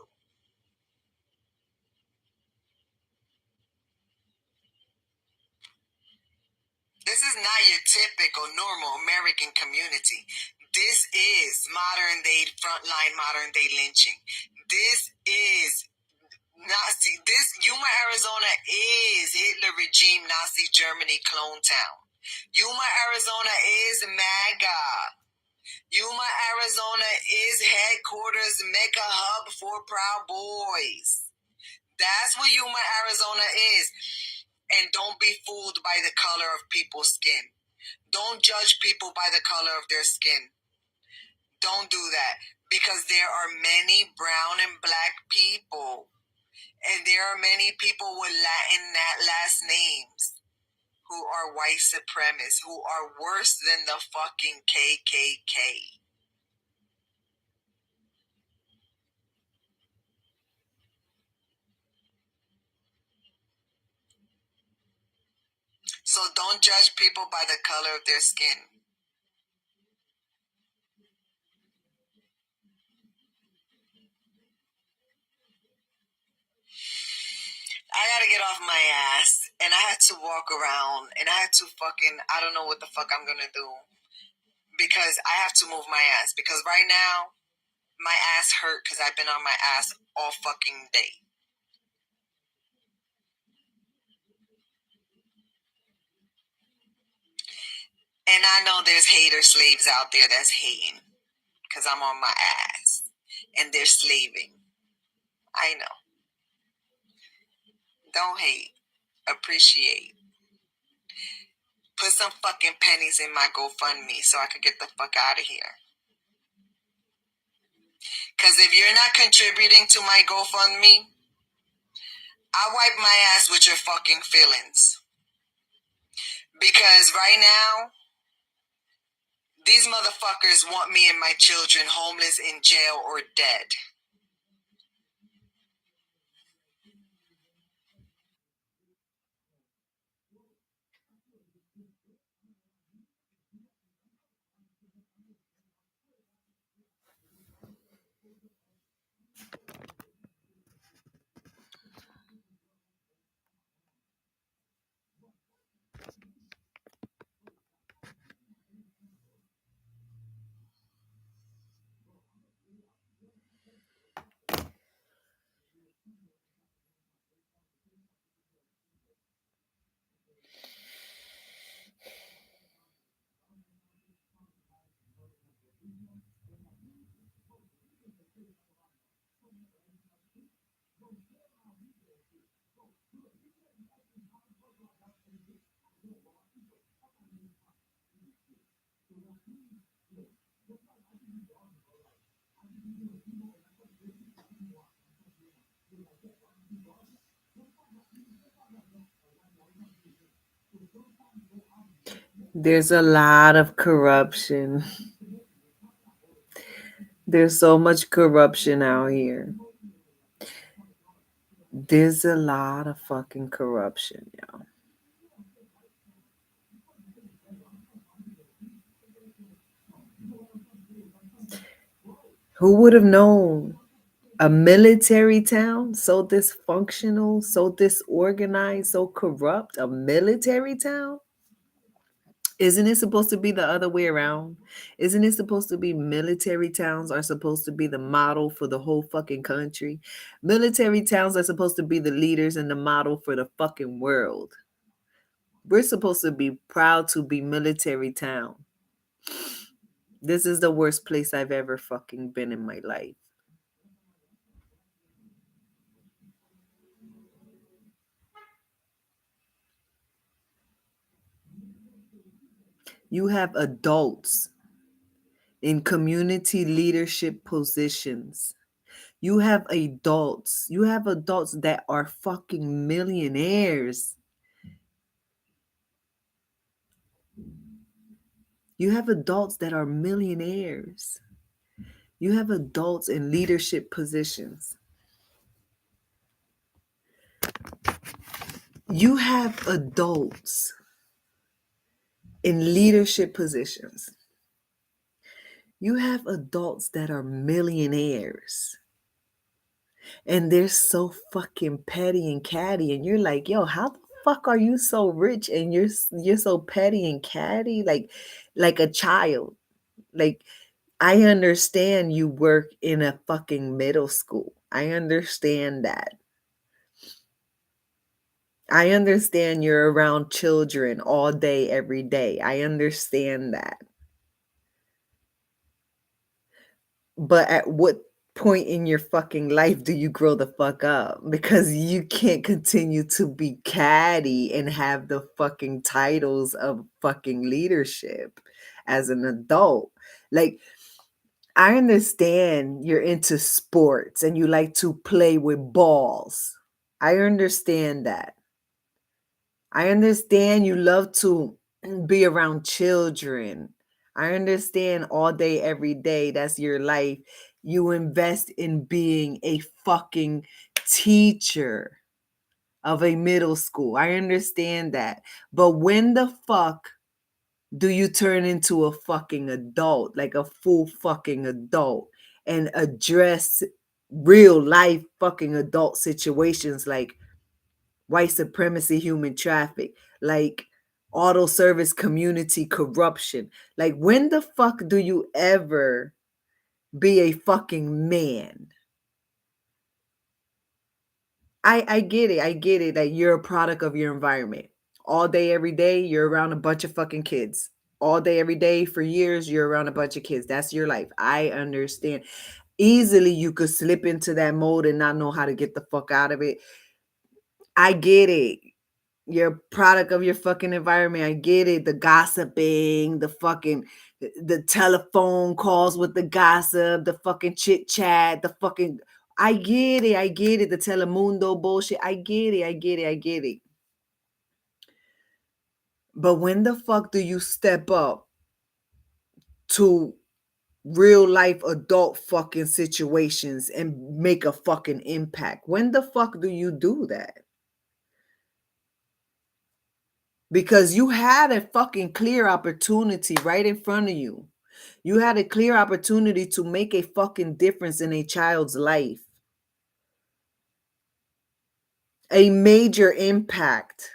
This is not your typical normal American community. This is modern day frontline, modern day lynching. This is Nazi. This Yuma, Arizona is Hitler regime, Nazi Germany clone town. Yuma, Arizona is MAGA. Yuma, Arizona is headquarters, mega hub for Proud Boys. That's what Yuma, Arizona is. And don't be fooled by the color of people's skin. Don't judge people by the color of their skin. Don't do that. Because there are many brown and black people. And there are many people with Latin last names who are white supremacists, who are worse than the fucking KKK. So don't judge people by the color of their skin. I gotta get off my ass, and I had to walk around, and I had to I don't know what the fuck I'm gonna do. Because I have to move my ass. Because right now, my ass hurt because I've been on my ass all fucking day. And I know there's hater slaves out there that's hating because I'm on my ass. And they're slaving. I know. Don't hate. Appreciate. Put some fucking pennies in my GoFundMe so I could get the fuck out of here. Because if you're not contributing to my GoFundMe, I'll wipe my ass with your fucking feelings. Because right now, these motherfuckers want me and my children homeless, in jail, or dead. There's a lot of corruption. There's so much corruption out here. There's a lot of fucking corruption, y'all. Who would have known a military town so dysfunctional, so disorganized, so corrupt? A military town? Isn't it supposed to be the other way around? Isn't it supposed to be military towns are supposed to be the model for the whole fucking country? Military towns are supposed to be the leaders and the model for the fucking world. We're supposed to be proud to be military town. This is the worst place I've ever fucking been in my life. You have adults in community leadership positions. You have adults. You have adults that are fucking millionaires. You have adults that are millionaires. You have adults in leadership positions. You have adults in leadership positions. You have adults that are millionaires. And they're so fucking petty and catty. And you're like, yo, how the fuck are you so rich and you're so petty and catty? Like a child. Like, I understand you work in a fucking middle school. I understand that. I understand you're around children all day, every day. I understand that. But at what point in your fucking life do you grow the fuck up? Because you can't continue to be catty and have the fucking titles of fucking leadership as an adult. Like, I understand you're into sports and you like to play with balls. I understand that. I understand you love to be around children. I understand all day, every day, that's your life. You invest in being a fucking teacher of a middle school. I understand that. But when the fuck do you turn into a fucking adult, like a full fucking adult, and address real life fucking adult situations like white supremacy, human traffic, like auto service community corruption? Like, when the fuck do you ever be a fucking man? I get it. I get it that you're a product of your environment. All day, every day, you're around a bunch of fucking kids. All day, every day, for years, you're around a bunch of kids. That's your life. I understand. Easily, you could slip into that mode and not know how to get the fuck out of it. I get it. You're a product of your fucking environment. I get it. The gossiping, the telephone calls with the gossip, the fucking chit chat, the fucking. I get it. I get it. The Telemundo bullshit. I get it. I get it. I get it. But when the fuck do you step up to real life adult fucking situations and make a fucking impact? When the fuck do you do that? Because you had a fucking clear opportunity right in front of you. You had a clear opportunity to make a fucking difference in a child's life. A major impact.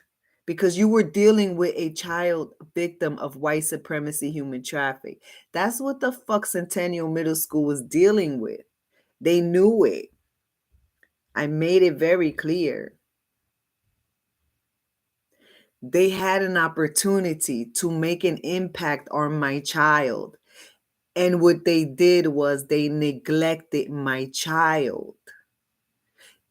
Because you were dealing with a child victim of white supremacy, human traffic. That's what the fuck Centennial Middle School was dealing with. They knew it. I made it very clear. They had an opportunity to make an impact on my child. And what they did was they neglected my child.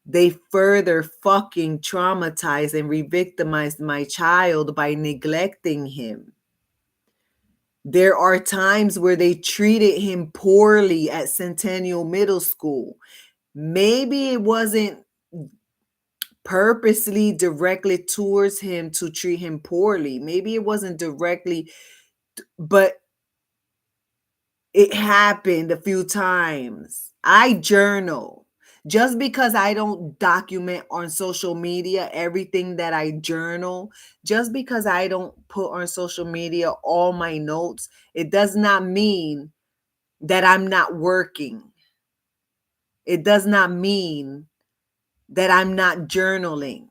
They further fucking traumatized and re-victimized my child by neglecting him. There are times where they treated him poorly at Centennial Middle School. Maybe it wasn't purposely directly towards him to treat him poorly. Maybe it wasn't directly, but it happened a few times. I journal. Just because I don't document on social media everything that I journal, just because I don't put on social media all my notes, it does not mean that I'm not working. It does not mean that I'm not journaling.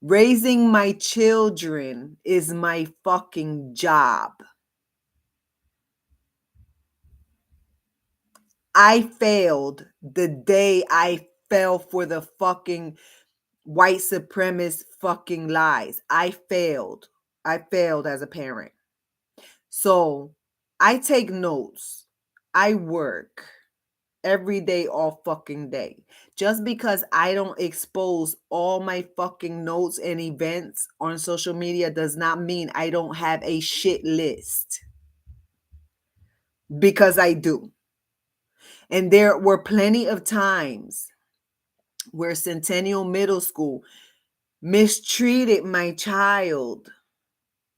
Raising my children is my fucking job. I failed the day I fell for the fucking white supremacist fucking lies. I failed. I failed as a parent. So I take notes. I work every day, all fucking day. Just because I don't expose all my fucking notes and events on social media does not mean I don't have a shit list. Because I do. And there were plenty of times where Centennial Middle School mistreated my child,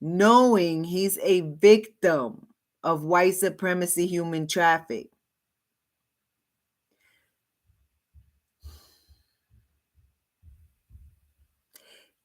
knowing he's a victim of white supremacy human traffic.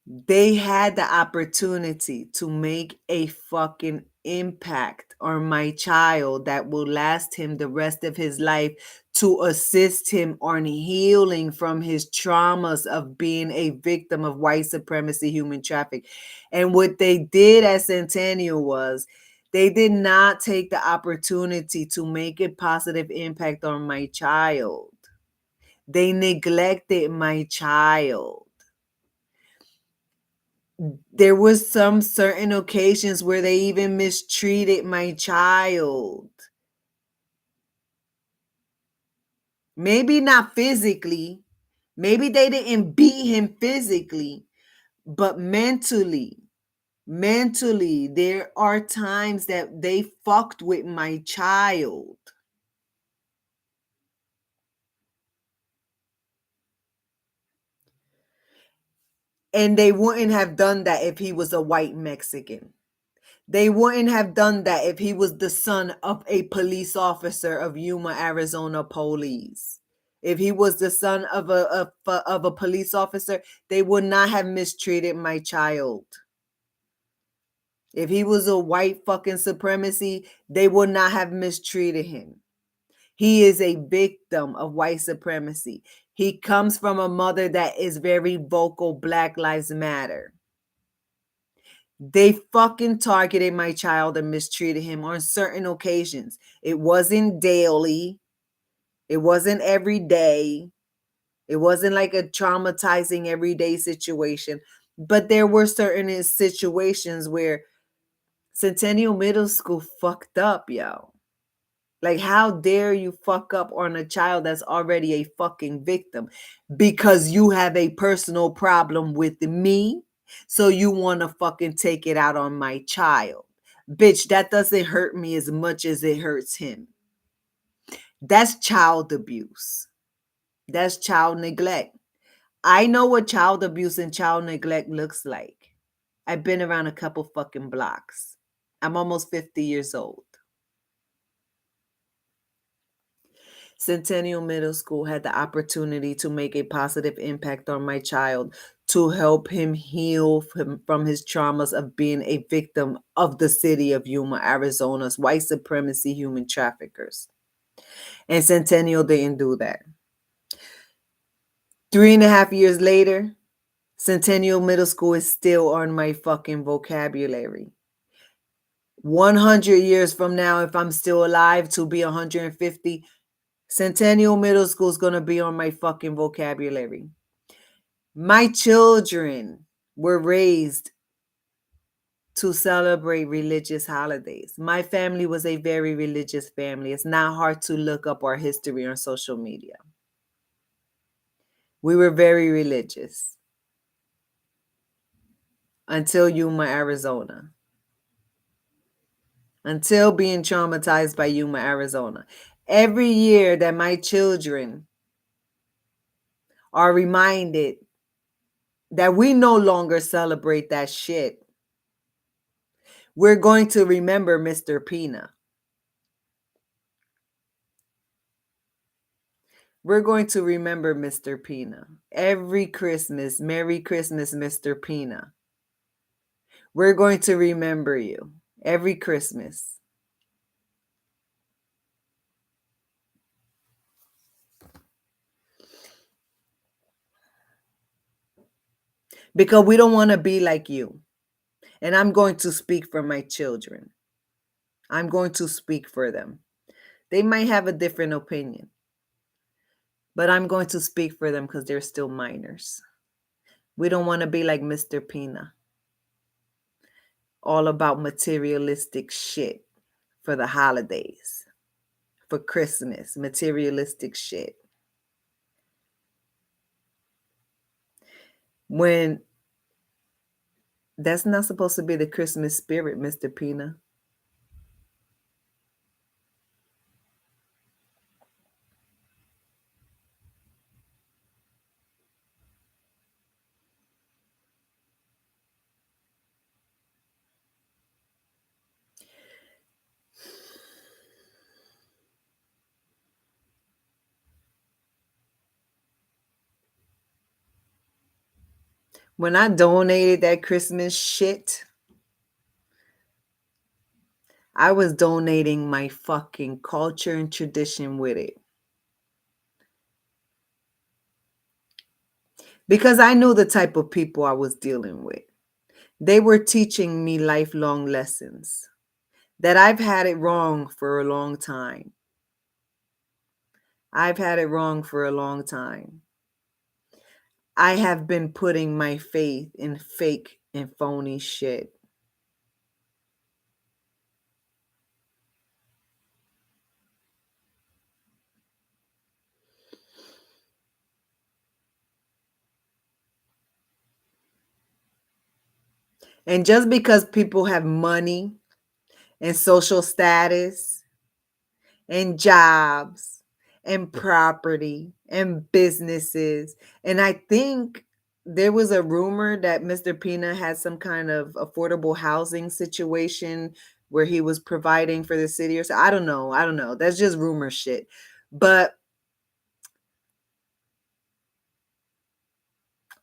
They had the opportunity to make a fucking impact on my child that will last him the rest of his life, to assist him on healing from his traumas of being a victim of white supremacy human traffic. And what they did at Centennial was they did not take the opportunity to make a positive impact on my child. They neglected my child. There was some certain occasions where they even mistreated my child. Maybe not physically. Maybe they didn't beat him physically, but mentally, there are times that they fucked with my child. And they wouldn't have done that if he was a white Mexican. They wouldn't have done that if he was the son of a police officer of Yuma, Arizona police. If he was the son of a police officer, they would not have mistreated my child. If he was a white fucking supremacy, they would not have mistreated him. He is a victim of white supremacy. He comes from a mother that is very vocal, Black Lives Matter. They fucking targeted my child and mistreated him on certain occasions. It wasn't daily. It wasn't every day. It wasn't like a traumatizing everyday situation. But there were certain situations where Centennial Middle School fucked up, yo. Like, how dare you fuck up on a child that's already a fucking victim because you have a personal problem with me? So you want to fucking take it out on my child. Bitch, that doesn't hurt me as much as it hurts him. That's child abuse. That's child neglect. I know what child abuse and child neglect looks like. I've been around a couple fucking blocks. I'm almost 50 years old. Centennial Middle School had the opportunity to make a positive impact on my child, to help him heal from his traumas of being a victim of the city of Yuma, Arizona's white supremacy human traffickers. And Centennial didn't do that. 3.5 years later, Centennial Middle School is still on my fucking vocabulary. 100 years from now, if I'm still alive to be 150, Centennial Middle School is going to be on my fucking vocabulary. My children were raised to celebrate religious holidays. My family was a very religious family. It's not hard to look up our history on social media. We were very religious until Yuma, Arizona. Until being traumatized by Yuma, Arizona. Every year that my children are reminded that we no longer celebrate that shit. We're going to remember Mr. Pina. We're going to remember Mr. Pina. Every Christmas, Merry Christmas, Mr. Pina. We're going to remember you every Christmas. Because we don't want to be like you. And I'm going to speak for my children. I'm going to speak for them. They might have a different opinion, but I'm going to speak for them because they're still minors. We don't want to be like Mr. Pina. All about materialistic shit for the holidays, for Christmas, materialistic shit. When that's not supposed to be the Christmas spirit, Mr. Pina. When I donated that Christmas shit, I was donating my fucking culture and tradition with it. Because I knew the type of people I was dealing with. They were teaching me lifelong lessons that I've had it wrong for a long time. I've had it wrong for a long time. I have been putting my faith in fake and phony shit. And just because people have money and social status and jobs and property and businesses, and I think there was a rumor that Mr. Pina had some kind of affordable housing situation where he was providing for the city or so. I don't know. I don't know. That's just rumor shit. But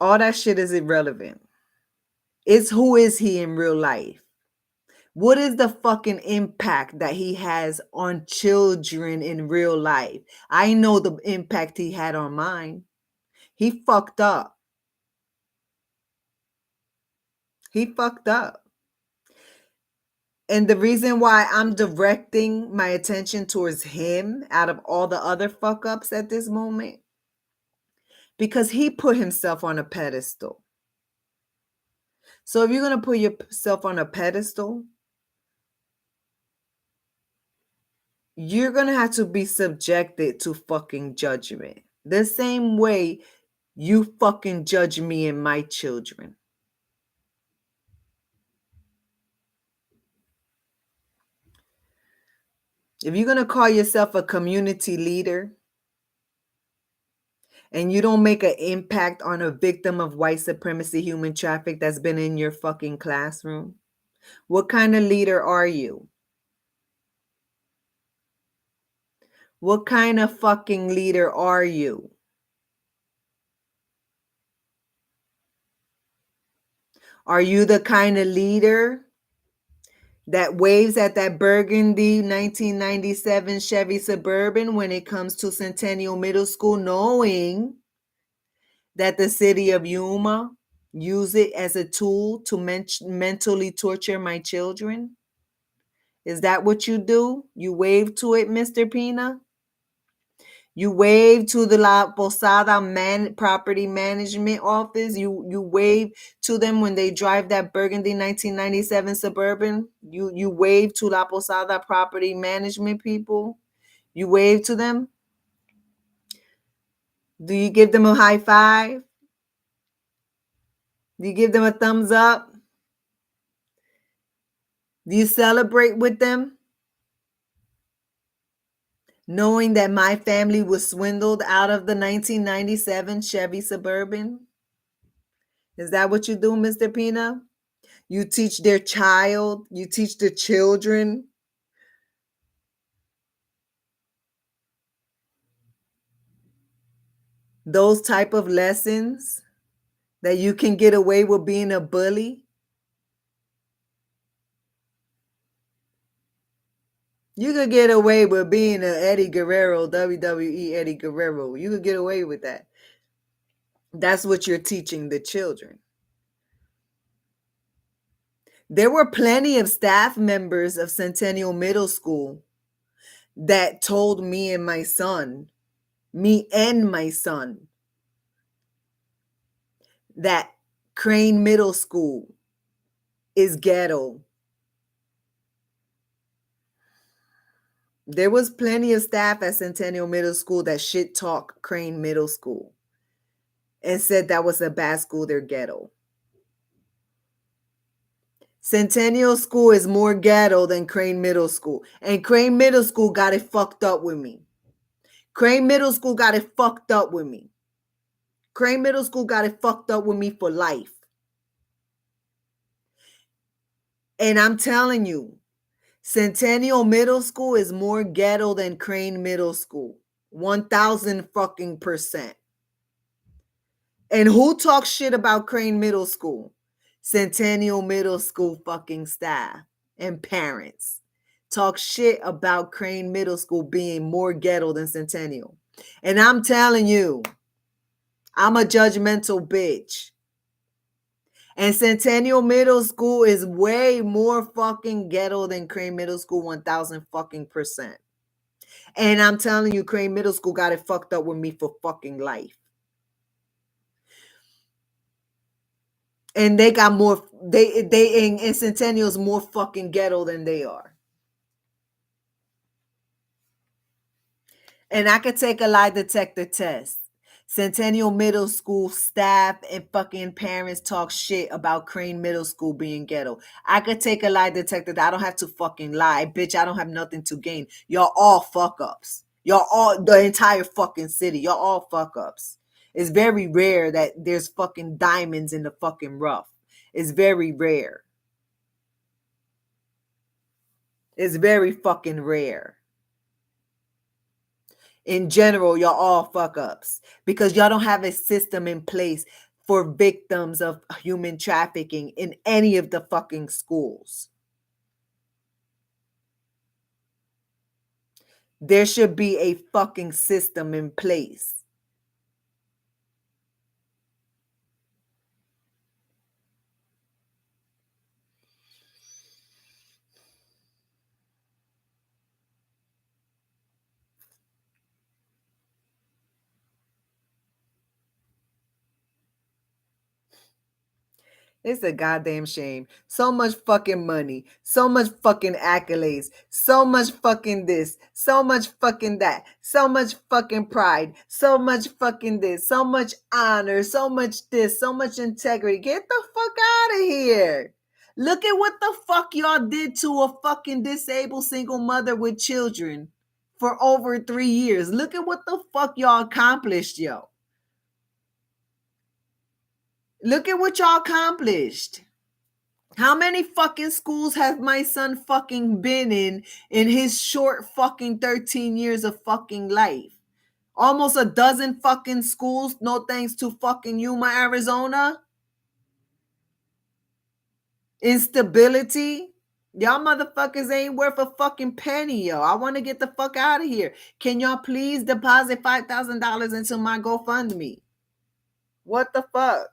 all that shit is irrelevant. It's who is he in real life? What is the fucking impact that he has on children in real life? I know the impact he had on mine. He fucked up. He fucked up. And the reason why I'm directing my attention towards him out of all the other fuck ups at this moment, because he put himself on a pedestal. So if you're going to put yourself on a pedestal, you're going to have to be subjected to fucking judgment. The same way you fucking judge me and my children. If you're going to call yourself a community leader and you don't make an impact on a victim of white supremacy, human traffic that's been in your fucking classroom, what kind of leader are you? What kind of fucking leader are you? Are you the kind of leader that waves at that burgundy 1997 Chevy Suburban when it comes to Centennial Middle School, knowing that the city of Yuma use it as a tool to mentally torture my children? Is that what you do? You wave to it, Mr. Pina? You wave to the La Posada property management office. You wave to them when they drive that burgundy 1997 Suburban. You wave to La Posada property management people. You wave to them. Do you give them a high five? Do you give them a thumbs up? Do you celebrate with them? Knowing that my family was swindled out of the 1997 Chevy Suburban? Is that what you do, Mr. Pina? You teach their child, you teach the children. Those type of lessons that you can get away with being a bully. You could get away with being a Eddie Guerrero, WWE Eddie Guerrero. You could get away with that. That's what you're teaching the children. There were plenty of staff members of Centennial Middle School that told me and my son, that Crane Middle School is ghetto. There was plenty of staff at Centennial Middle School that shit talk Crane Middle School and said that was a bad school, they're ghetto. Centennial School is more ghetto than Crane Middle School. And Crane Middle School got it fucked up with me. Crane Middle School got it fucked up with me. Crane Middle School got it fucked up with me for life. And I'm telling you, Centennial Middle School is more ghetto than Crane Middle School. 1,000 fucking %. And who talks shit about Crane Middle School? Centennial Middle School fucking staff and parents talk shit about Crane Middle School being more ghetto than Centennial. And I'm telling you, I'm a judgmental bitch. And Centennial Middle School is way more fucking ghetto than Crane Middle School, 1,000 fucking %. And I'm telling you, Crane Middle School got it fucked up with me for fucking life. And they got more, and Centennial's more fucking ghetto than they are. And I could take a lie detector test. Centennial Middle School staff and fucking parents talk shit about Crane Middle School being ghetto. I could take a lie detector. I don't have to fucking lie. Bitch, I don't have nothing to gain. Y'all all fuck ups. Y'all all, the entire fucking city. Y'all all fuck ups. It's very rare that there's fucking diamonds in the fucking rough. It's very rare. It's very fucking rare. In general, y'all all fuck ups because y'all don't have a system in place for victims of human trafficking in any of the fucking schools. There should be a fucking system in place. It's a goddamn shame. So much fucking money, so much fucking accolades, so much fucking this, so much fucking that, so much fucking pride, so much fucking this, so much honor, so much this, so much integrity. Get the fuck out of here. Look at what the fuck y'all did to a fucking disabled single mother with children for over 3 years. Look at what the fuck y'all accomplished, yo. Look at what y'all accomplished. How many fucking schools has my son fucking been in his short fucking 13 years of fucking life? Almost a dozen fucking schools, no thanks to fucking Yuma, Arizona. Instability. Y'all motherfuckers ain't worth a fucking penny, yo. I want to get the fuck out of here. Can y'all please deposit $5,000 into my GoFundMe? What the fuck?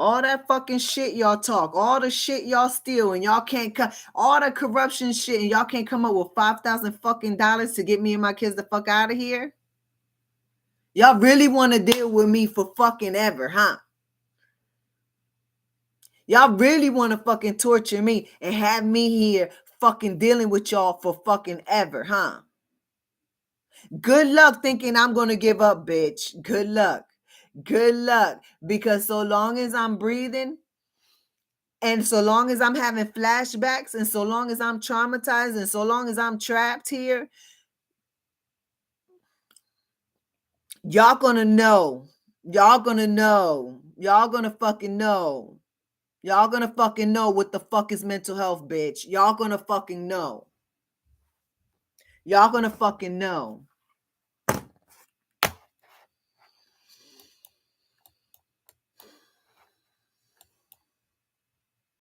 All that fucking shit y'all talk, all the shit y'all steal, and y'all can't cut all the corruption shit, and y'all can't come up with $5,000 fucking dollars to get me and my kids the fuck out of here. Y'all really want to deal with me for fucking ever, huh? Y'all really want to fucking torture me and have me here fucking dealing with y'all for fucking ever, huh? Good luck thinking I'm gonna give up, bitch. Good luck. Good luck. Because so long as I'm breathing, and so long as I'm having flashbacks, and so long as I'm traumatized, and so long as I'm trapped here, y'all gonna know. Y'all gonna know Y'all gonna fucking know. Y'all gonna fucking know what the fuck is mental health, bitch. Y'all gonna fucking know. Y'all gonna fucking know.